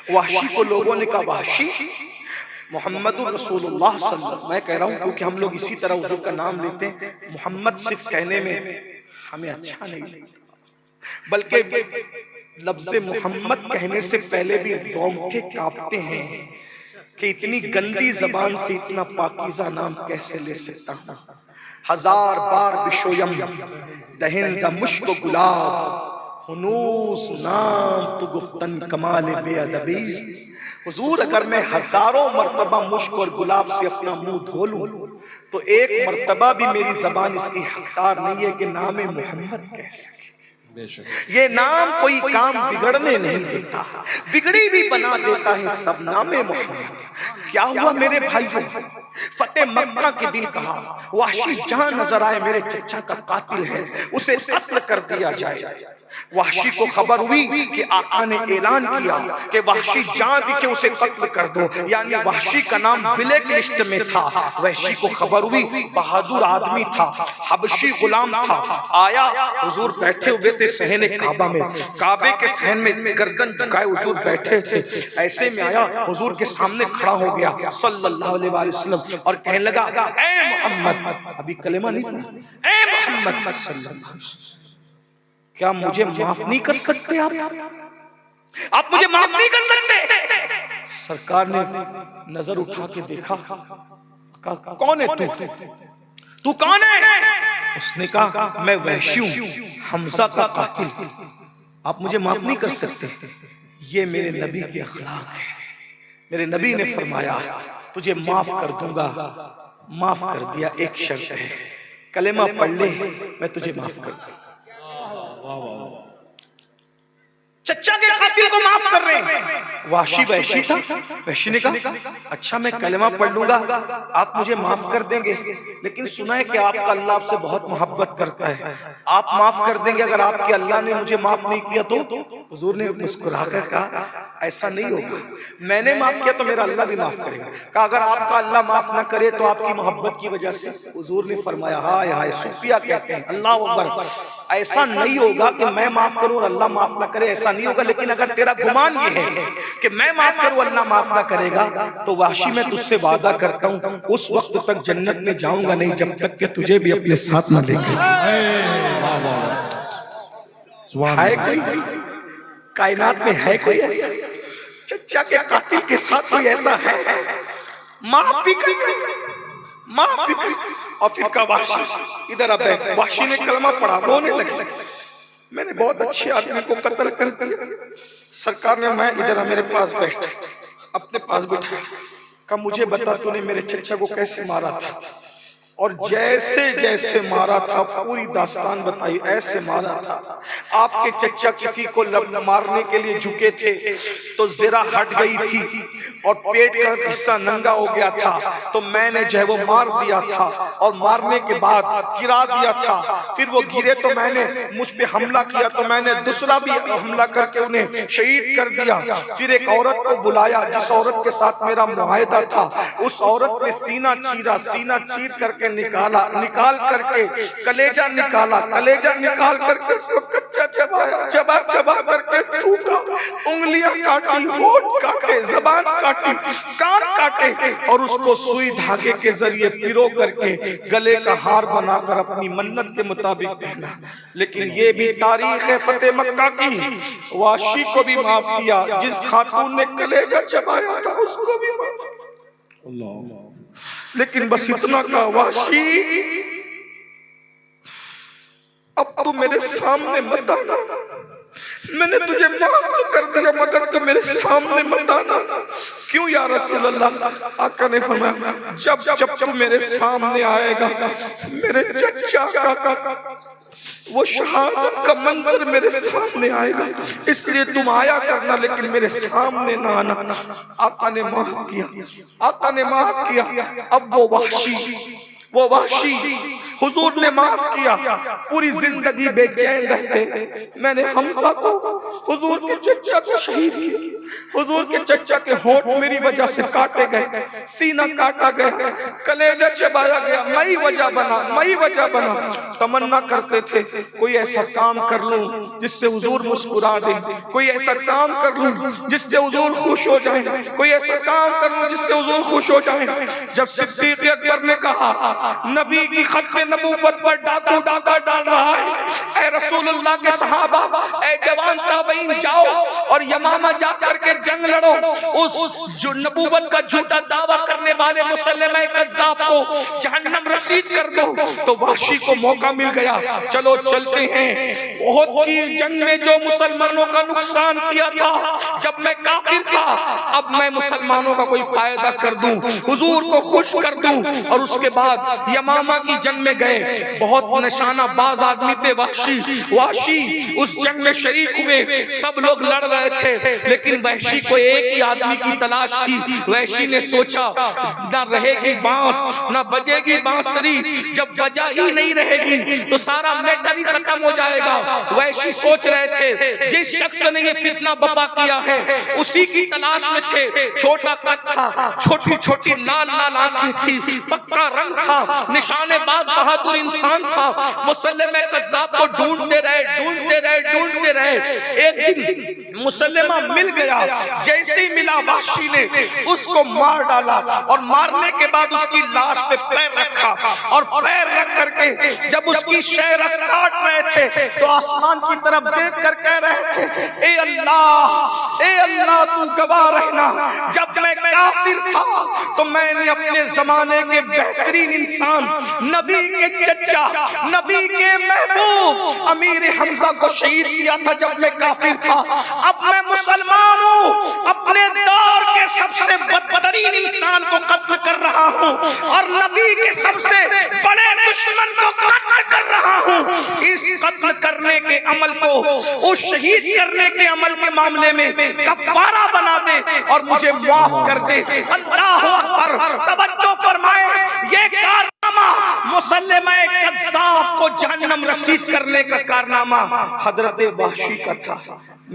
وحشی کو لوگوں نے کہا وحشی محمد رسول اللہ صلی اللہ علیہ وسلم. میں کہہ رہا ہوں کیونکہ ہم لوگ اسی طرح حضور کا نام لیتے ہیں، محمد صرف کہنے میں ہمیں اچھا نہیں لگتا، بلکہ لفظ محمد کہنے سے پہلے بھی رونگٹے کانپتے ہیں کہ اتنی گندی زبان سے اتنا پاکیزہ نام کیسے لے سکتا ہوں. ہزار بار بشویم دہن ز مشک و گلاب ہنوس نام تو گفتن کمال بے ادبی. حضور اگر میں ہزاروں مرتبہ مشک اور گلاب سے اپنا منہ دھو لوں تو ایک مرتبہ بھی میری زبان اس کی حقدار نہیں ہے کہ نام محمد کہہ سکے. یہ نام کوئی کام بگڑنے نہیں دیتا، بگڑی بھی بنا دیتا ہے سب نام محمد. کیا ہوا میرے بھائیوں؟ فتح مکہ کے دن کہا وحشی جہاں نظر آئے میرے چچا کا قاتل ہے اسے قتل کر دیا جائے. وحشی کو خبر ہوئی کہ آقا نے اعلان کیا کہ وحشی جہاں دکھے اسے قتل کر دو، یعنی وحشی کا نام بلیک لسٹ میں تھا. وحشی کو خبر ہوئی، بہادر آدمی تھا، حبشی غلام تھا. آیا حضور بیٹھے ہوئے تھے صحن کعبہ میں، کعبے کے صحن میں گردن جھکائے حضور بیٹھے تھے. ایسے میں آیا حضور کے سامنے کھڑا ہو گیا صلی اللہ علیہ وسلم اور کہنے لگا اے محمد، ابھی کلمہ نہیں پڑھا، اے محمد صلی اللہ علیہ وسلم کیا مجھے معاف نہیں کر سکتے آپ مجھے معاف نہیں کر سکتے؟ سرکار نے نظر اٹھا کے دیکھا، کہا کون ہے تو کون ہے؟ اس نے کہا میں وحشی ہوں، حمزہ کا قاتل. آپ مجھے معاف نہیں کر سکتے؟ یہ میرے نبی کے اخلاق ہے. میرے نبی نے فرمایا تجھے معاف کر دوں گا. معاف کر دیا، ایک شرط ہے کلمہ پڑھ لے میں تجھے معاف کر دوں. چچا کے قاتل کو معاف کر رہے ہیں. وحشی وحشی تھا. وحشی نے کہا اچھا میں کلمہ پڑھ لوں گا آپ مجھے معاف کر دیں گے، لیکن سنا ہے کہ آپ کا اللہ آپ سے بہت محبت کرتا ہے، آپ معاف کر دیں گے؟ اگر آپ کے اللہ نے مجھے معاف نہیں کیا تو؟ حضور نے مسکرا کر کہا ایسا نہیں ہوگا، میں نے معاف کیا تو میرا اللہ بھی معاف کرے گا. کہا اگر آپ کا اللہ معاف نہ کرے تو آپ کی محبت کی وجہ سے؟ حضور نے فرمایا ہائے ہائے، صوفیہ کہتے ہیں اللہ اکبر، ایسا نہیں ہوگا کہ میں معاف کروں اور اللہ معاف نہ کرے، ایسا نہیں ہوگا. لیکن اگر تیرا گمان یہ ہے کہ میں معاف کروں اللہ معاف نہ کرے گا تو وحشی میں تجھ سے وعدہ کرتا ہوں اس وقت تک جنت میں جاؤں گا نہیں جب تک کہ تجھے بھی اپنے ساتھ نہ لے گا. ہے کوئی کائنات میں ہے کوئی ایسا؟ چچا کے قاتل کے ساتھ کوئی ایسا ہے؟ معاف بھی کر، معاف بھی کر. اور پھر کہا وحشی ادھر اب ہے. وحشی نے کلمہ پڑھا، رونے لگے میں نے بہت اچھے آدمی کو قتل کر دیا. سرکار نے میں ادھر میرے پاس بیٹھے، اپنے پاس بیٹھا، کہا مجھے بتا تو نے میرے چچا کو کیسے مارا تھا؟ اور جیسے جیسے مارا تھا پوری داستان بتائی. ایسے مارا تھا آپ کے چچا کسی کو مارنے کے لیے جھکے تھے تو زرہ ہٹ گئی تھی اور پیٹ کا حصہ ننگا ہو گیا تھا تو میں نے جو ہے وہ مار دیا تھا اور مارنے کے بعد گرا دیا تھا. پھر وہ گرے تو میں نے مجھ پہ حملہ کیا تو میں نے دوسرا بھی حملہ کر کے انہیں شہید کر دیا. پھر ایک عورت کو بلایا جس عورت کے ساتھ میرا معاہدہ تھا، اس عورت نے سینہ چیرا، سینہ چیر کر کے نکالا، نکال کر کے کلیجہ نکالا، کلیجہ نکال کر کے اس کو کچا چبایا، چبا چبا کر کے تھوکا، انگلیاں کاٹی، ہونٹ کاٹے، زبان کاٹی، کان کاٹے. کاٹے اور اس کو سوئی دھاگے کے ذریعے پیرو کر کے گلے کا ہار بنا کر اپنی منت کے مطابق پہنا. لیکن یہ بھی تاریخ ہے فتح مکہ کی. وحشی کو بھی معاف کیا, جس خاتون نے کلیجہ چبایا تھا اس کو بھی معاف کیا. لیکن بس اتنا کہا, وحشی اب تو میرے سامنے مت آنا, میں نے تجھے معاف تو کر دیا مگر تو میرے سامنے مت آنا. کیوں یا رسول اللہ؟ آقا نے فرمایا جب تو میرے سامنے آئے گا میرے چچا کا وہ شہادت کا منظر میرے سامنے آئے گا, اس لیے تم آیا کرنا لیکن میرے سامنے نہ آنا. آقا نے معاف کیا, آقا نے معاف کیا. اب وہ وحشی حضور نے معاف کیا. پوری زندگی بے چین رہتے. میں نے حمزہ کو, حضور کے چچا کو شہید کیا. حضور کے چچا کے ہونٹ میری وجہ سے کاٹے گئے, سینہ کاٹا گیا, کلیجہ چبایا گیا. میں وجہ بنا. تمنا کرتے تھے کوئی ایسا کام کر لوں جس سے حضور مسکرا دیں, کوئی ایسا کام کر لوں جس سے حضور خوش ہو جائیں, کوئی ایسا کام کر لوں جس سے حضور خوش ہو جائیں. جب صدیق اکبر نے کہا نبی کی ختم نبوت پر ڈاکہ ڈال رہا ہے, اے رسول اللہ کے صحابہ, اے جوان تابعین, جاؤ اور یمامہ جا کر کے جنگ لڑو, اس جو نبوت کا جھوٹا دعویٰ کرنے والے مسلمہ کذاب کو جہنم رسید کر دو. تو وحشی کو موقع مل گیا, چلو چلتے ہیں. احد کی جنگ میں جو مسلمانوں کا نقصان کیا تھا جب میں کافر تھا, اب میں مسلمانوں کا کوئی فائدہ کر دوں, حضور کو خوش کر دوں. اور اس کے بعد یمامہ کی جنگ میں گئے. بہت نشانہ باز آدمی تھے وحشی اس جنگ میں شریک ہوئے. سب لوگ لڑ رہے تھے لیکن وحشی کو ایک ہی آدمی کی تلاش تھی. وحشی نے سوچا نہ رہے گی بانس نہ بجے گی بانسری, جب بجا ہی نہیں رہے گی تو سارا میٹر ہی ختم ہو جائے گا. وحشی سوچ رہے تھے جس شخص نے یہ فتنہ بپا کیا ہے اسی کی تلاش میں تھے. چھوٹا قد تھا, چھوٹی چھوٹی لال لال آنکھیں تھی, پکا رنگ تھا, نشانے باز بہادر انسان تھا. مسلمہ کذاب کو ڈھونڈتے رہے. ایک دن مسلمہ مل گیا. جیسے ہی ملا وحشی نے اس کو مار ڈالا اور مارنے کے بعد اس کی لاش پہ پیر رکھا, اور پیر رکھ کر کے جب اس کی شہرہ کاٹ رہے تھے تو آسمان کی طرف دیکھ کر کہہ رہے تھے اے اللہ تو گواہ رہنا, جب میں کافر تھا تو میں نے اپنے زمانے کے بہترین انسان نبی کے چچا, نبی کے محبوب امیر حمزہ کو شہید کیا تھا جب میں کافر تھا. اب میں مسلمان ہوں, اپنے دور کے سب سے بدترین انسان کو قتل کر رہا ہوں اور نبی کے سب سے بڑے دشمن کو قتل کر رہا ہوں. اس قتل کرنے کے عمل کو, اس شہید کرنے کے عمل کے معاملے میں کفارہ بنا دے اور مجھے معاف کر دے. اللہ اکبر. توجہ فرمائے, یہ کارنامہ مسلمہ کذاب کو جہنم رسید کرنے کا کارنامہ حضرت وحشی کا تھا.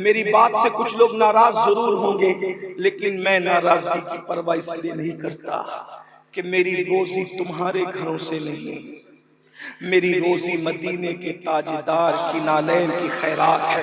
میری بات سے کچھ لوگ ناراض ضرور ہوں گے لیکن میں ناراضگی کی پرواہ اس لیے نہیں کرتا کہ میری روزی تمہارے گھروں سے نہیں, میری روزی مدینے کے تاجدار کی نالین کی خیرات ہے.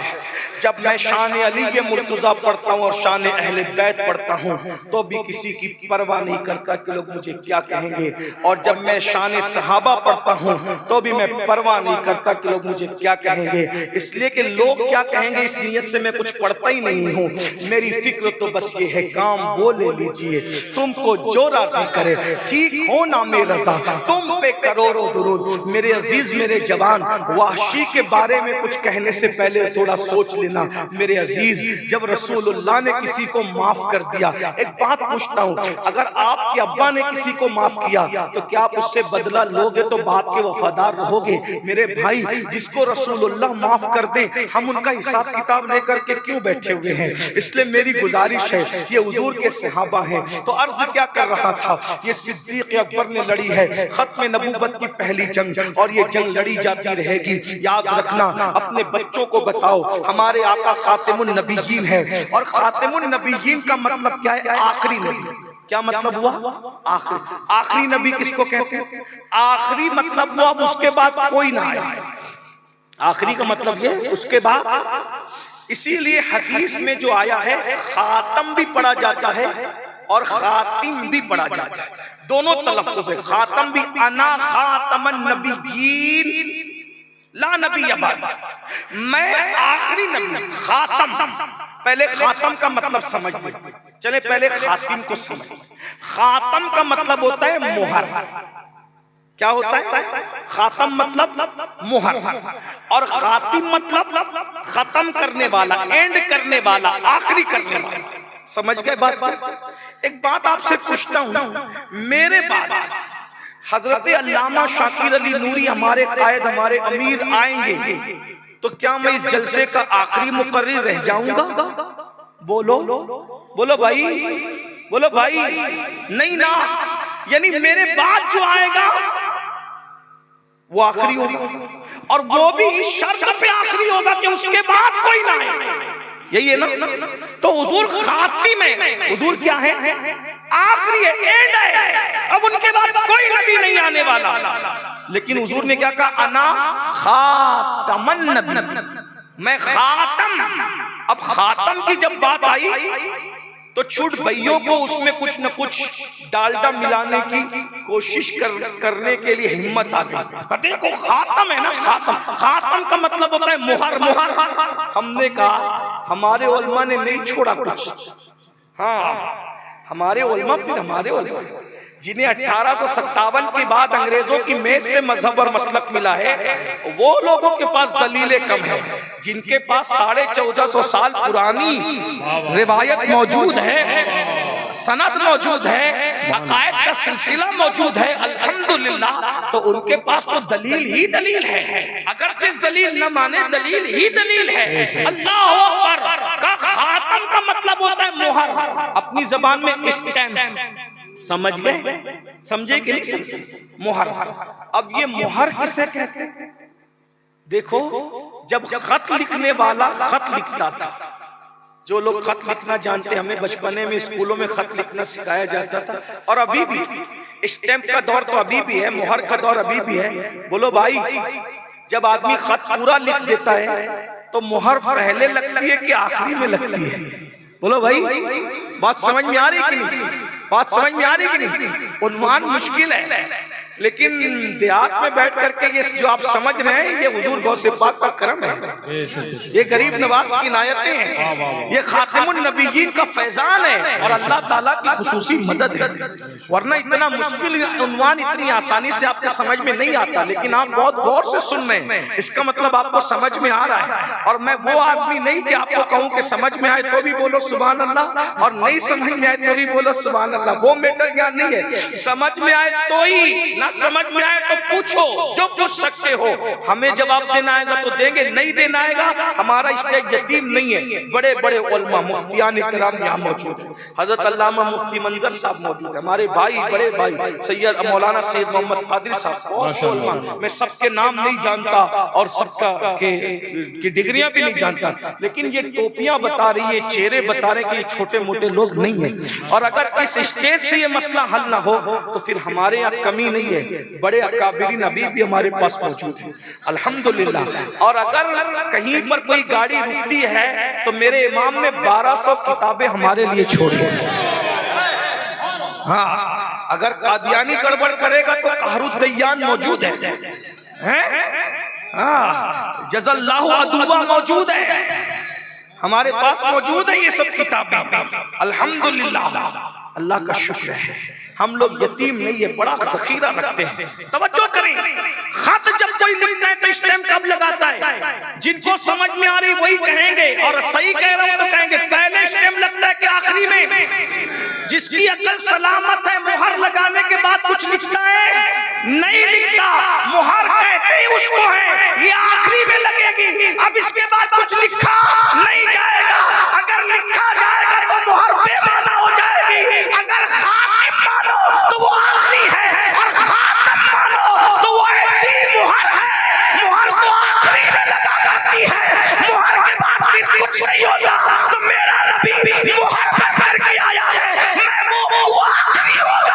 جب میں شان علی مرتضیٰ پڑھتا ہوں اور شان اہل بیت پڑھتا ہوں تو بھی کسی کی پرواہ نہیں کرتا کہ لوگ مجھے کیا کہیں گے, اور جب میں شان صحابہ پڑھتا ہوں تو بھی میں پرواہ نہیں کرتا کہ لوگ مجھے کیا کہیں گے, اس لیے کہ لوگ کیا کہیں گے اس نیت سے میں کچھ پڑھتا ہی نہیں ہوں. میری فکر تو بس یہ ہے کام وہ لے لیجئے, تم کو جو راضی کرے, ٹھیک ہو نا میں رضا, تم پہ کروڑوں درود. میرے عزیز, میرے جوان, وحشی کے بارے میں کچھ کہنے سے پہلے تھوڑا سوچ لینا. میرے عزیز, جب رسول اللہ نے کسی کو معاف کر دیا, ایک بات پوچھتا ہوں, اگر آپ کے ابا نے کسی کو معاف کیا تو کیا آپ اس سے بدلہ لوگے تو باپ کے وفادار رہو گے؟ میرے بھائی, جس کو رسول اللہ معاف کر دیں ہم ان کا حساب کتاب لے کر کے کیوں بیٹھے ہوئے ہیں؟ اس لیے میری گزارش ہے, یہ حضور کے صحابہ ہیں. تو عرض کیا کر رہا تھا, یہ صدیق اکبر نے لڑی ہے ختم نبوت کی پہلی جنگ, اور یہ جنگ لڑی جاتی رہے گی. یاد رکھنا, اپنے بچوں کو بتاؤ ہمارے آقا خاتم النبیین ہے, اور خاتم النبیین کا مطلب کیا ہے؟ آخری نبی. کیا مطلب ہوا؟ آخری نبی کس کو کہتے ہیں؟ آخری مطلب ہوا اس کے بعد کوئی نہ آئے. آخری کا مطلب یہ اس کے بعد. اسی لیے حدیث میں جو آیا ہے خاتم بھی پڑھا جاتا ہے اور خاتم بھی پڑھا جاتا ہے، دونوں تلفظ ہے، خاتم بھی، انا خاتم النبیین لا نبی بعد، میں آخری نبی، خاتم، پہلے خاتم کا مطلب سمجھ لیں، چلے پہلے خاتم کو سمجھ لیں۔ خاتم کا مطلب ہوتا ہے مہر، کیا ہوتا ہے؟ خاتم مطلب مہر، اور خاتم مطلب ختم کرنے والا، اینڈ کرنے والا، آخری کرنے والا، سمجھ گئے بات؟ ایک بات آپ سے پوچھتا ہوں، میرے بعد حضرت علامہ شاکر علی نوری ہمارے قائد، ہمارے امیر آئیں گے تو کیا میں اس جلسے کا آخری مقرر رہ جاؤں گا؟ بولو بولو بھائی، بولو بھائی، نہیں نا، یعنی میرے بعد جو آئے گا وہ آخری ہوگا، اور وہ بھی اس شرط پہ آخری ہوگا کہ اس کے بعد کوئی نہ آئے، یہی ہے نا؟ تو حضور خاتم ہے، حضور کیا ہے؟ آخری ہے، اینڈ ہے، اب ان کے بعد کوئی نبی نہیں آنے والا، لیکن حضور نے کیا کہا؟ انا خاتم النبی، میں خاتم۔ اب خاتم کی جب بات آئی تو چھوٹ بھائیوں کو اس میں کچھ نہ کچھ ڈالڈا ملانے کی کوشش کرنے کے لیے ہمت آ گئی، دیکھو خاتم ہے نا، خاتم، خاتم کا مطلب ہوتا ہے مہر، مہر۔ ہم نے کہا ہمارے علماء نے نہیں چھوڑا کچھ، ہاں ہمارے علماء، پھر ہمارے علماء جنہیں 1857 کے بعد انگریزوں کی میز سے مذہب اور مسلک ملا ہے، وہ لوگوں کے پاس دلیلیں کم ہیں، جن کے پاس 1450 سال پرانی روایت موجود ہے، سند موجود ہے، عقائد کا سلسلہ موجود ہے، الحمدللہ، تو ان کے پاس تو دلیل ہی دلیل ہے، اگرچہ ذلیل نہ مانے، دلیل ہی دلیل ہے۔ اللہ اکبر کا خاتم کا مطلب ہوتا ہے مہر، اپنی زبان میں اسٹیمپ، سمجھ گئے؟ سمجھے کہ نہیں سمجھے؟ مہر۔ اب یہ مہر کسے کہتے ہیں؟ دیکھو، جب خط لکھنے والا خط لکھتا تھا، جو لوگ خط لکھنا جانتے، ہمیں بچپنے میں اسکولوں میں خط لکھنا سکھایا جاتا تھا، اور ابھی بھی اسٹیمپ کا دور تو ابھی بھی ہے، مہر کا دور ابھی بھی ہے۔ بولو بھائی، جب آدمی خط پورا لکھ دیتا ہے تو مہر پہلے لگتی ہے کہ آخری میں لگتی ہے؟ بولو بھائی، بات سمجھ میں آ رہی کہ نہیں؟ بات سمجھ میں آ رہی کہ نہیں؟ عنوان مشکل ہے، لیکن دیہات میں بیٹھ کر کے یہ جو آپ سمجھ رہے ہیں، یہ حضور غوث پاک کا کرم ہے، یہ غریب نواز کی عنایتیں ہیں، یہ خاتم النبیین کا فیضان ہے، اور اللہ تعالیٰ کی خصوصی مدد ہے، ورنہ اتنا مشکل عنوان اتنی آسانی سے آپ کو سمجھ میں نہیں آتا، لیکن آپ بہت غور سے سن رہے ہیں، اس کا مطلب آپ کو سمجھ میں آ رہا ہے۔ اور میں وہ آدمی نہیں کہ آپ کو کہوں کہ سمجھ میں آئے تو بھی بولو سبحان اللہ، اور نہیں سمجھ میں آئے تو بھی بولو سبحان اللہ، وہ میٹر یہاں نہیں ہے، سمجھ میں آئے تو ہی، نہ سمجھ میں آئے تو پوچھو، جو پوچھ سکتے ہو، ہمیں جواب دینا آئے گا تو دیں گے، نہیں دینا آئے گا، ہمارا اسٹیج یتیم نہیں ہے، بڑے بڑے علماء مفتیان کرام یہاں موجود ہیں، حضرت علامہ مفتی منظر صاحب موجود ہیں، ہمارے بھائی، بڑے بھائی سید مولانا سید محمد قادری صاحب، بہت سے علماء، میں سب کے نام نہیں جانتا اور سب کی ڈگریاں بھی نہیں جانتا، لیکن یہ ٹوپیاں بتا رہی ہے، چہرے بتا رہے کہ یہ چھوٹے موٹے لوگ نہیں ہیں، اور اگر اس اسٹیج سے یہ مسئلہ حل نہ ہو تو پھر ہمارے یہاں کمی نہیں ہے، بڑے اکابرین ابھی بھی ہمارے پاس موجود ہیں الحمدللہ۔ اور اگر کہیں پر کوئی گاڑی رکتی ہے تو میرے امام نے 1200 کتابیں ہمارے لیے چھوڑی ہیں، ہاں اگر قادیانی گڑبڑ کرے گا تو قہر الدیان موجود ہے، ہاں جزا اللہ عدوہ موجود ہے، ہمارے پاس موجود ہے یہ سب کتابیں الحمدللہ، اللہ کا شکر ہے۔ ہم لوگ یتیم نہیں، یہ بڑا ذخیرہ رکھتے ہیں، توجہ کریں، خط جب کوئی لکھتا ہے تو اسٹیمپ کب لگاتا ہے؟ جن کو سمجھ میں آ رہی وہی کہیں گے، اور صحیح کہہ رہا ہوں تو کہیں گے پہلے اسٹیمپ لگتا ہے کہ آخری میں؟ جس کی عقل سلامت ہے مہر لگانے کے بعد کچھ لکھتا ہے؟ نہیں لکھتا، مہر کہتے ہی اس کو ہے، یہ آخری میں لگے گی، اب اس کے بعد کچھ لکھا نہیں جائے گا، اگر لکھا جائے گا تو مہر بے معنی ہو جائے گی، اگر خاتم مانو تو وہ آخری ہے، اور خاتم مانو تو وہ ایسی مہر ہے، مہر تو آخری میں لگا کرتی ہے، مہر کے بعد پھر کچھ نہیں ہوتا، تو میرا نبی مہر بن کر کے آیا ہے، محبوب وہ آخری ہوگا۔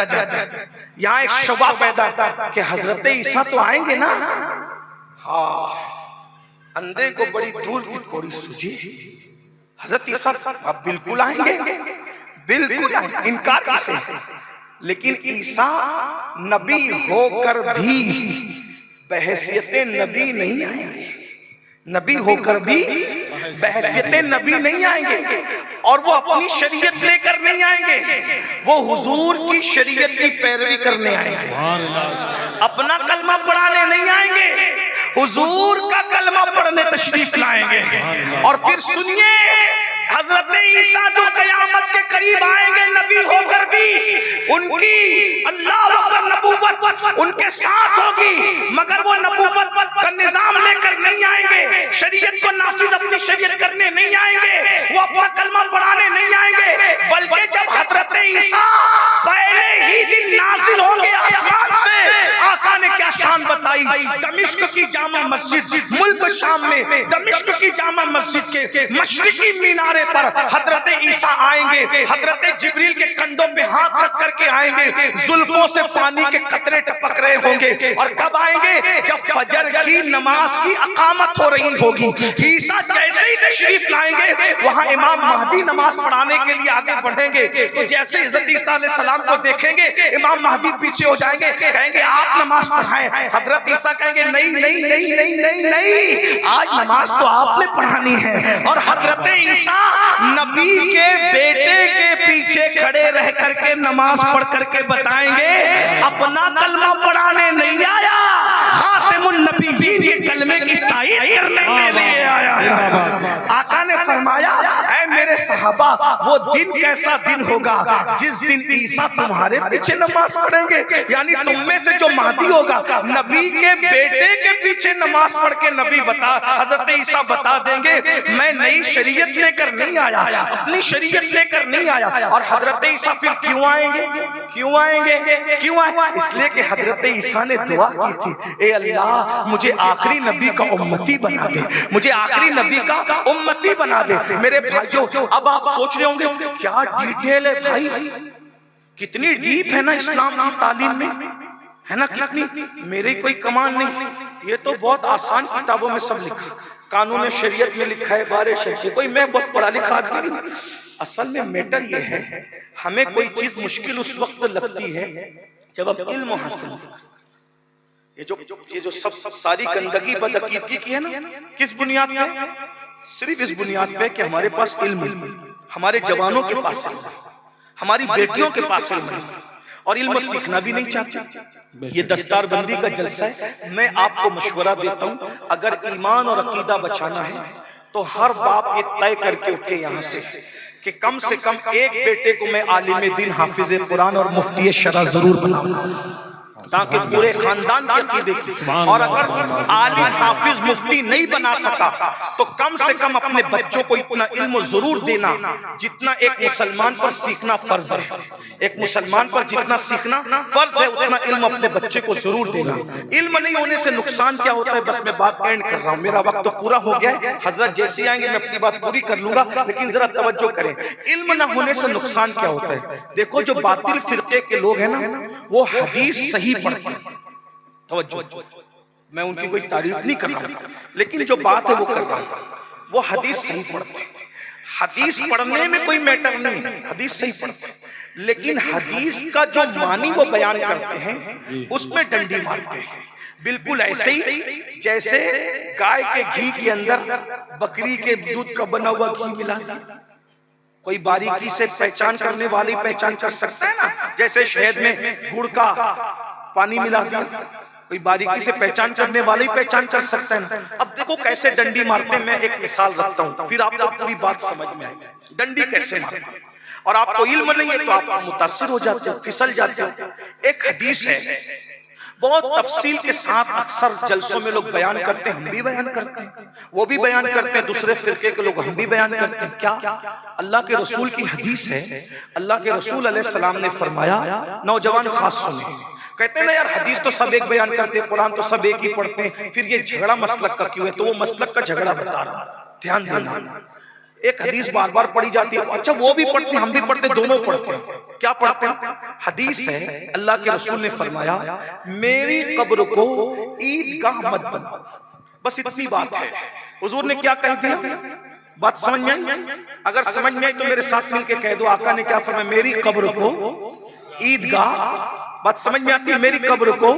دیا جاتا ہے. یہاں ایک شبہ پیدا کہ حضرت عیسیٰ تو آئیں گے نا. ہاں اندھے کو بڑی دور کی کوری سوجی. حضرت عیسیٰ اب بالکل آئیں گے, بالکل آئیں گے, انکار کسے. لیکن عیسیٰ نبی ہو کر بھی بحیثیت نبی نہیں آئیں گے. نبی ہو کر بھی بحیثیت نبی نہیں آئیں گے, اور وہ اپنی شریعت لے کر نہیں آئیں گے, وہ حضور کی شریعت کی پیروی کرنے آئیں گے. اپنا کلمہ پڑھانے نہیں آئیں گے, حضور کا کلمہ پڑھنے تشریف لائیں گے. اور پھر سنیے, حضرت عیسیٰ جو قیامت کے قریب آئیں گے نبی ہو کر بھی, ان کی اللہ اکبر نبوت ان کے ساتھ ہوگی, مگر وہ نبوت کا نظام لے کر نہیں آئیں گے, شریعت کو نافذ اپنی شریعت کرنے نہیں آئیں گے, وہ اپنا کلمہ پڑھانے نہیں آئیں گے. بلکہ جب حضرت عیسیٰ پہلے ہی دن نازل ہوں گے آسمان سے, آقا نے کیا شان بتائی. دمشق کی جامع مسجد, ملک شام میں دمشق کی جامع مسجد کے مشرقی مینارے پر حضرت عیسیٰ آئیں گے. حضرت جبریل کے کندھوں پہ ہاتھ رکھ کر کے آئیں گے, زلفوں سے پانی کے قطرے ٹپک رہے ہوں گے. اور کب آئیں گے؟ جب فجر کی نماز کی اقامت ہو رہی ہوگی. عیسیٰ جیسے ہی تشریف لائیں گے, وہاں امام مہدی نماز پڑھانے کے لیے آگے بڑھیں گے. تو جیسے حضرت عیسیٰ علیہ السلام کو دیکھیں گے, امام مہدی پیچھے ہو جائیں گے, کہیں گے آپ نماز پڑھائیں. حضرت عیسیٰ کہیں گے نہیں نہیں نہیں نہیں نہیں نہیں, آج نماز تو آپ نے پڑھانی ہے. اور حضرت عیسیٰ نبی کے بیٹے کے پیچھے کھڑے رہ کر کے نماز پڑھ کر کے بتائیں گے اپنا کلمہ پڑھانے نہیں آیا, خاتم النبیین یہ کلمے کی تائید کرنے کے لیے آیا. آقا نے فرمایا اے میرے صحابہ, وہ دن کیسا دن ہوگا جس دن عیسیٰ تمہارے پیچھے نماز پڑھیں گے. یعنی تم میں سے جو مہدی ہوگا نبی کے بیٹے کے پیچھے نماز پڑھ کے نبی حضرت عیسیٰ بتا دیں گے میں نئی شریعت لے کر نہیں آیا, اپنی شریعت لے کر نہیں آیا. اور حضرت عیسیٰ پھر کیوں آئیں گے, کیوں آئیں گے, کیوں آئیں گے؟ اس لیے کہ حضرت عیسیٰ نے دعا کی تھی, اے اللہ مجھے آخری نبی کا امتی بنا دے, مجھے آخری نبی کا امتی بنا دے. میرے بھائیو, اب آپ سوچ رہے ہوں گے کیا ڈیٹیل ہے بھائی, کتنی ڈیپ ہے نا اسلام کی تعلیم میں, ہے نا کتنی. میری کوئی کمان نہیں, یہ تو بہت آسان کتابوں میں سب لکھا, قانون شریعت میں لکھا ہے, بارے شریعت, کوئی میں بہت پڑھا لکھا آدمی نہیں. اصل میں میٹر یہ ہے, ہمیں کوئی چیز مشکل اس وقت لگتی ہے جب ہم علم حاصل کریں. یہ جو سب ساری گندگی بدعقیدگی کی ہے نا, کس بنیاد پہ؟ صرف اس بنیاد پہ کہ ہمارے پاس علم ہے, ہمارے جوانوں کے پاس علم ہے, ہماری بیٹیوں کے پاس علم ہے, اور علم سیکھنا بھی نہیں چاہتے. یہ دستار بندی کا جلسہ ہے, میں آپ کو مشورہ دیتا ہوں, اگر ایمان اور عقیدہ بچانا ہے تو ہر باپ یہ طے کر کے اٹھے یہاں سے کہ کم سے کم ایک بیٹے کو میں عالم دین, حافظ قرآن اور مفتی شرع ضرور بناؤں, تاکہ پورے خاندان کے عقیدے کی. اور اگر عالم حافظ مفتی نہیں بنا سکا تو کم سے کم اپنے بچوں کو اتنا علم ضرور دینا جتنا ایک مسلمان پر سیکھنا فرض ہے. ایک مسلمان پر جتنا سیکھنا فرض ہے اتنا علم اپنے بچے کو ضرور دینا. علم نہیں ہونے سے نقصان کیا ہوتا ہے, بس میں بات اینڈ کر رہا ہوں, میرا وقت تو پورا ہو گیا ہے. حضرت جیسے آئیں گے میں اپنی بات پوری کر لوں گا, لیکن ذرا توجہ کریں. علم نہ ہونے سے نقصان کیا ہوتا ہے؟ دیکھو جو باطل فرقے کے لوگ ہیں نا, وہ حدیث صحیح پڑھتے ہیں. توجہ, میں ان کی کوئی تعریف نہیں کر رہا ہوں, لیکن جو بات ہے وہ کر رہا ہوں. وہ حدیث صحیح پڑھتے ہیں. حدیث پڑھنے میں کوئی میٹر نہیں ہے, حدیث صحیح پڑھتے ہیں, لیکن حدیث کا جو معنی وہ بیان کرتے ہیں اس میں ڈنڈی مارتے ہیں. بالکل ایسے ہی جیسے گائے کے گھی کے اندر بکری کے دودھ کا بنا ہوا گھی ملا دیا. کوئی باریکی سے پہچان کرنے والی پہچان کر سکتا ہے نا, جیسے شہد میں گڑ کا پانی ملا دیا, کوئی باریکی سے پہچان کرنے والی پہچان کر سکتا ہے نا. اب دیکھو کیسے ڈنڈی مارتے ہیں, میں ایک مثال رکھتا ہوں, پھر آپ کو پوری بات سمجھ میں آئے گی ڈنڈی کیسے مارتے ہیں. اور آپ کو علم نہیں ہے تو آپ متاثر ہو جاتے ہو, پھسل جاتے ہو. ایک حدیث ہے, بہت تفصیل کے ساتھ اکثر جلسوں میں لوگ بیان کرتے ہیں, ہم بھی بیان کرتے ہیں, وہ بھی بیان کرتے ہیں, دوسرے فرقے کے لوگ ہم بھی بیان کرتے ہیں. کیا اللہ کے رسول کی حدیث ہے. اللہ کے رسول علیہ السلام نے فرمایا, نوجوان خاص سنیں, کہتے ہیں نا یار حدیث تو سب ایک بیان کرتے ہیں, قرآن تو سب ایک ہی پڑھتے ہیں, پھر یہ جھگڑا مسلک کا کیوں ہے؟ تو وہ مسلک کا جھگڑا بتا رہا, دھیان دینا. ایک حدیث بار بار پڑھی جاتی ہے، اچھا وہ بھی پڑھتے ہیں ہم بھی پڑھتے ہیں، دونوں پڑھتے ہیں. کیا پڑھتے ہیں؟ حدیث ہے اللہ کے رسول نے فرمایا میری قبر کو عیدگاہ مت بناؤ. بس اتنی بات ہے. حضور نے کیا کہہ دیا؟ بات سمجھ میں آئی؟ اگر سمجھ میں آئی تو میرے ساتھ مل کے کہہ دو آقا نے کیا فرمایا؟ میری قبر کو عیدگاہ. بات سمجھ میں آتی ہے؟ میری قبر کو،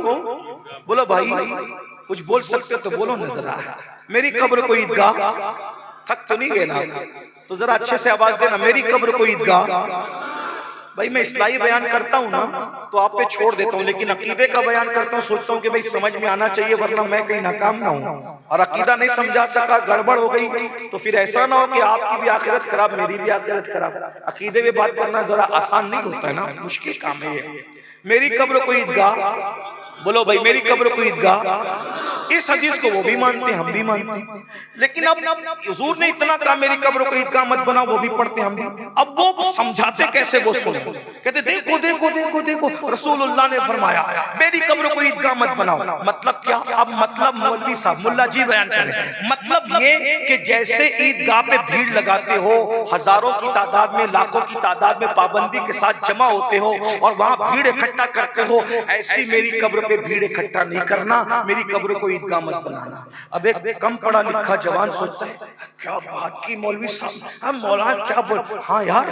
بولو بھائی کچھ بول سکتے تو بولو نا ذرا. میری قبر کو عیدگاہ، تھک تو نہیں گئے نا تو ذرا اچھے سے آواز دینا. میری قبر کو عیدگاہ. بھائی میں اصلاحی بیان کرتا ہوں نا تو آپ پہ چھوڑ دیتا ہوں، لیکن عقیدے کا بیان کرتا ہوں سوچتا ہوں کہ بھائی سمجھ میں آنا چاہیے ورنہ میں کہیں ناکام نہ ہوں. اور عقیدہ نہیں سمجھا سکا، گڑبڑ ہو گئی تو پھر ایسا نہ ہو کہ آپ کی بھی آخرت خراب میری بھی آخرت خراب. عقیدے میں بات کرنا ذرا آسان نہیں ہوتا ہے نا، مشکل کام ہے یہ. میری قبر کو عیدگاہ، بولو بھائی میری قبر کو عیدگاہ. اس حدیث کو وہ بھی مانتے ہیں ہم بھی مانتے ہیں، لیکن اب حضور نے اتنا کہا میری قبر کو عیدگاہ مت بناؤ، وہ بھی پڑھتے ہیں ہم بھی. اب وہ سمجھاتے کیسے؟ وہ سنو. کہتے دیکھو دیکھو دیکھو دیکھو رسول اللہ نے فرمایا میری قبر کو عیدگاہ مت بناؤ. مطلب کیا؟ اب مطلب مولوی صاحب ملا جی بیان کریں. مطلب یہ کہ جیسے عیدگاہ پہ بھیڑ لگاتے ہو، ہزاروں کی تعداد میں لاکھوں کی تعداد میں پابندی کے ساتھ جمع ہوتے ہو اور وہاں بھیڑ اکٹھا کرتے ہو، ایسی میری قبر پہ بھیڑ اکٹھا نہیں کرنا، میری قبر کو عیدگاہ مت بنانا. اب ایک کم پڑھا لکھا جوان سوچتا ہے کیا بات کی مولوی صاحب، ہم مولانا کیا بول. ہاں یار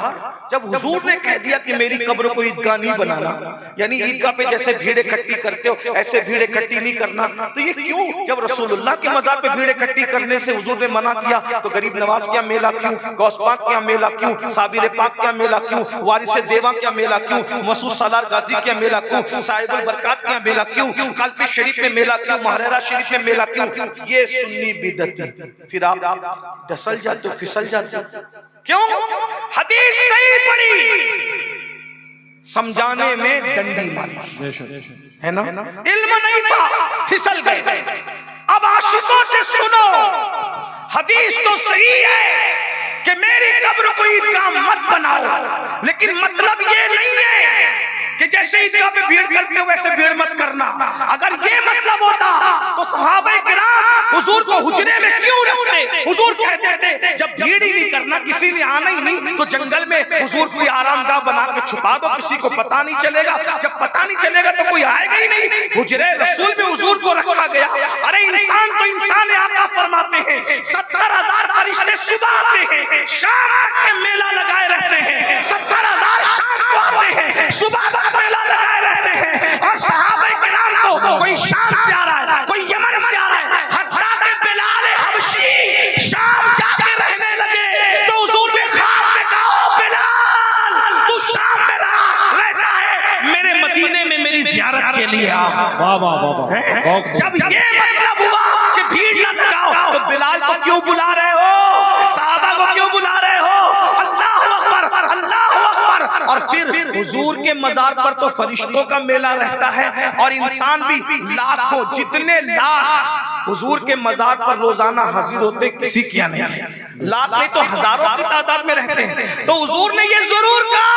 جب حضور نے کہہ دیا کہ میری قبر کو عیدگاہ نہیں بنانا، یعنی عیدگاہ پہ جیسے بھیڑ اکٹھی کرتے ہو ایسے بھیڑ اکٹھی نہیں کرنا، تو یہ کیوں؟ جب رسول اللہ کے مزار پہ بھیڑ اکٹھی کرنے سے حضور نے منع کیا تو غریب نواز کیا میلہ کیوں، غوث پاک کیا میلہ کیوں، صابر پاک کیا میلہ کیوں، وارث دیواں کیا میلہ کیوں، مسعود سالار غازی کیا میلہ کیوں، صاحب البرکات کیا میلہ کیوں، قلب شریف میں میلہ کیوں، مہررہ شریف میں میلہ کیوں؟ یہ سنی بدعتی. پھر آپ دسل جاتے ہو، پھسل جاتے ہو. کیوں؟ حدیث صحیح پڑھی، سمجھانے میں ڈنڈی ماری ہے نا، علم نہیں تھا پھسل گئے. اب عاشقوں سے سنو، حدیث تو صحیح ہے کہ میری قبر کو عیدگاہ مت بناؤ، لیکن مطلب یہ نہیں ہے کہ جیسے عیدگاہ پہ بھیڑ کرتے ہو ویسے بھیڑ مت کرنا. اگر یہ مطلب ہوتا تو صحابہ کرام حضور کو حجرے میں کیوں رکھتے؟ حضور کہتے تھے جب بھیڑ ہی نہیں کرنا، کسی نے آنا ہی نہیں تو جنگل میں حضور کوئی آرام دہ بنا کے چھپا دو، کسی کو پتہ نہیں چلے گا. جب پتہ نہیں چلے گا تو کوئی آئے گا ہی نہیں. حجرے رسول میں حضور کو رکھا گیا. ارے انسان تو انسان آقا فرماتے ہیں 70,000 فرشتے صبح آتے ہیں، شام تک کے میلہ لگائے رہتے ہیں. 70,000 شام کو آتے ہیں، صبح تک میلہ لگائے رہتے ہیں. اور صحابہ کرام کو کوئی شام سے آ رہا ہے، کوئی یمن سے آ رہا ہے، حتیٰ کہ بلال حبشی شام جا کے رہنے لگے تو حضور نے خواب میں کہا بلال تو شام میں رہتا ہے، میرے مدینے میں میری زیارت کے لیے آ. جب یہ مطلب ہوا کہ بھیڑ نہ لگاؤ تو بلال کو کیوں بلا رہے ہو، صحابہ کو کیوں بلا رہے ہو؟ اللہ اکبر اللہ اکبر. اور پھر حضور کے مزار پر تو فرشتوں کا میلہ رہتا ہے اور انسان بھی لاکھوں، جتنے لاکھ حضور کے مزار پر روزانہ حاضر ہوتے کسی کیا نہیں، لاکھ نہیں تو ہزاروں کی تعداد میں رہتے ہیں. تو حضور نے یہ ضرور کہا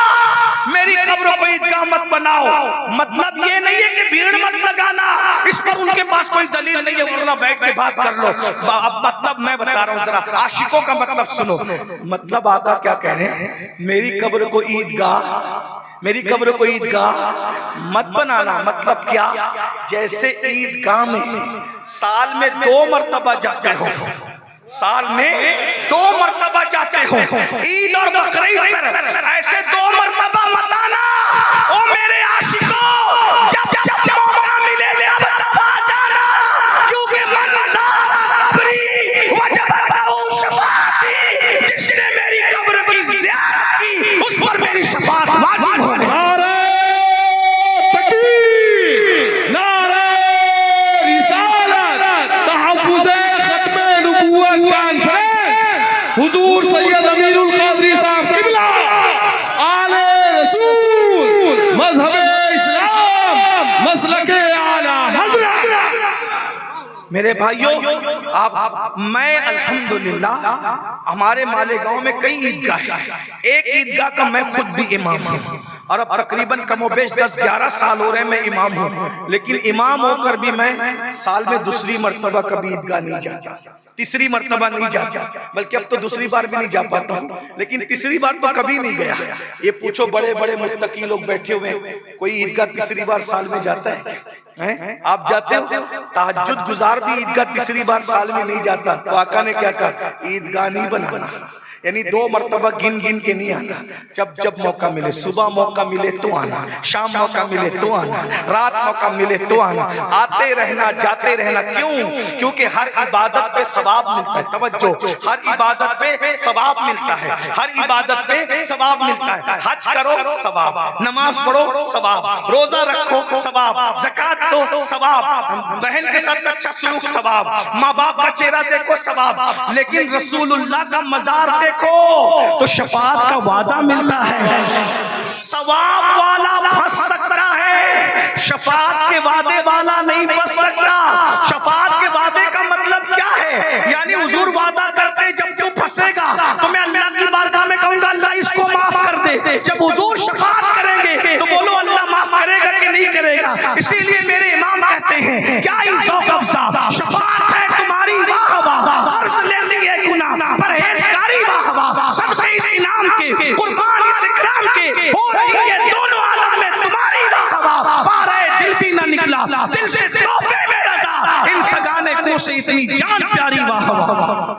میری قبر کو عیدگاہ مت بناؤ. مطلب یہ نہیں ہے کہ بھیڑ مت لگانا، اس پر ان کے پاس کوئی دلیل نہیں ہے، ورنہ بیٹھ کے بات کر لو. اب مطلب میں بتا رہا ہوں، ذرا عاشقوں کا مطلب سنو. مطلب آقا کیا کہہ رہے ہیں؟ میری قبر کو عیدگاہ، میری قبر کو عیدگاہ مت بنانا. مطلب کیا؟ جیسے عیدگاہ میں سال میں 2 مرتبہ جاتے ہو، سال میں 2 مرتبہ جاتے ہو، عید اور بقرعید پر ایسے 2 مرتبہ مت آنا. او میرے عاشقوں، جب جب موقع ملے تب آ جانا، کیونکہ من زار قبری وجب له شفاعتی. جس نے میری قبر کی زیارت کی اس پر میری شفاعت واجب ہونے. نعرہ تکبیر، نعرہ رسالت، تحفظ ختم نبوت کانفرنس، حضور سید امیر القادری صاحب قبلہ، آل رسول، مذہب اسلام، مسلک اعلی حضرت. میرے بھائیوں، میں الحمدللہ ہمارے مالیگاؤں میں کئی عیدگاہ ہیں، ایک عیدگاہ کا میں خود بھی امام ہوں اور اب تقریباً کم و بیش 10-11 سال ہو رہے ہیں میں امام ہوں. لیکن امام ہو کر بھی میں سال میں دوسری مرتبہ کبھی عیدگاہ نہیں جاتا. تیسری مرتبہ نہیں جاتا، بلکہ اب تو دوسری بار بھی نہیں جا پاتا ہوں، لیکن تیسری بار تو کبھی نہیں گیا۔ یہ پوچھو بڑے بڑے متقی لوگ بیٹھے ہوئے، کوئی عیدگاہ تیسری بار سال میں جاتا ہے؟ آپ جاتے ہو؟ تہجد گزار بھی عیدگاہ تیسری بار سال میں نہیں جاتا، تو آقا نے کیا کہا؟ عیدگاہ نہیں بنانا، یعنی 2 مرتبہ گن گن کے نہیں آنا، جب موقع ملے، صبح موقع ملے تو آنا، شام موقع ملے تو آنا، رات موقع ملے تو آنا، آتے رہنا جاتے رہنا۔ کیوں؟ کیونکہ ہر عبادت پہ ثواب ملتا ہے، توجہ، ہر عبادت پہ ثواب ملتا ہے، ہر عبادت پہ ثواب ملتا ہے۔ حج کرو ثواب، نماز پڑھو ثواب، روزہ رکھو ثواب، زکات دو ثواب، بہن کے ساتھ اچھا سلوک ثواب، ماں باپ کا چہرہ دیکھو ثواب۔ لیکن رسول اللہ کا مزار دیکھو تو شفاعت کا وعدہ ملتا ہے۔ ثواب والا پھنس سکتا ہے، شفاعت کے وعدے والا نہیں پھنس سکتا۔ شفاعت کے وعدے کا مطلب کیا ہے؟ یعنی حضور وعدہ کرتے جب تو پھنسے گا تو میں اللہ کی بارگاہ میں کہوں گا اللہ اس کو معاف کر دے۔ جب حضور شفاعت کریں گے تو بولو اللہ معاف کرے گا کہ نہیں کرے گا؟ اسی لیے میرے امام کہتے ہیں کیا ہی ذوق افزا شفاعت ہے تمہاری، واہ واہ، قرض لیتی ہے گناہ، پرہیزگاری، واہ واہ، صدقے اس انعام کے، قربان اس اکرام کے، ہو رہی ہے دونوں عالم میں تمہاری، واہ واہ، پارے دل بھی نہ نکلا، دل سے تحفے میں رضا، ان سگانے کو سے اتنی جان پیاری، واہ واہ۔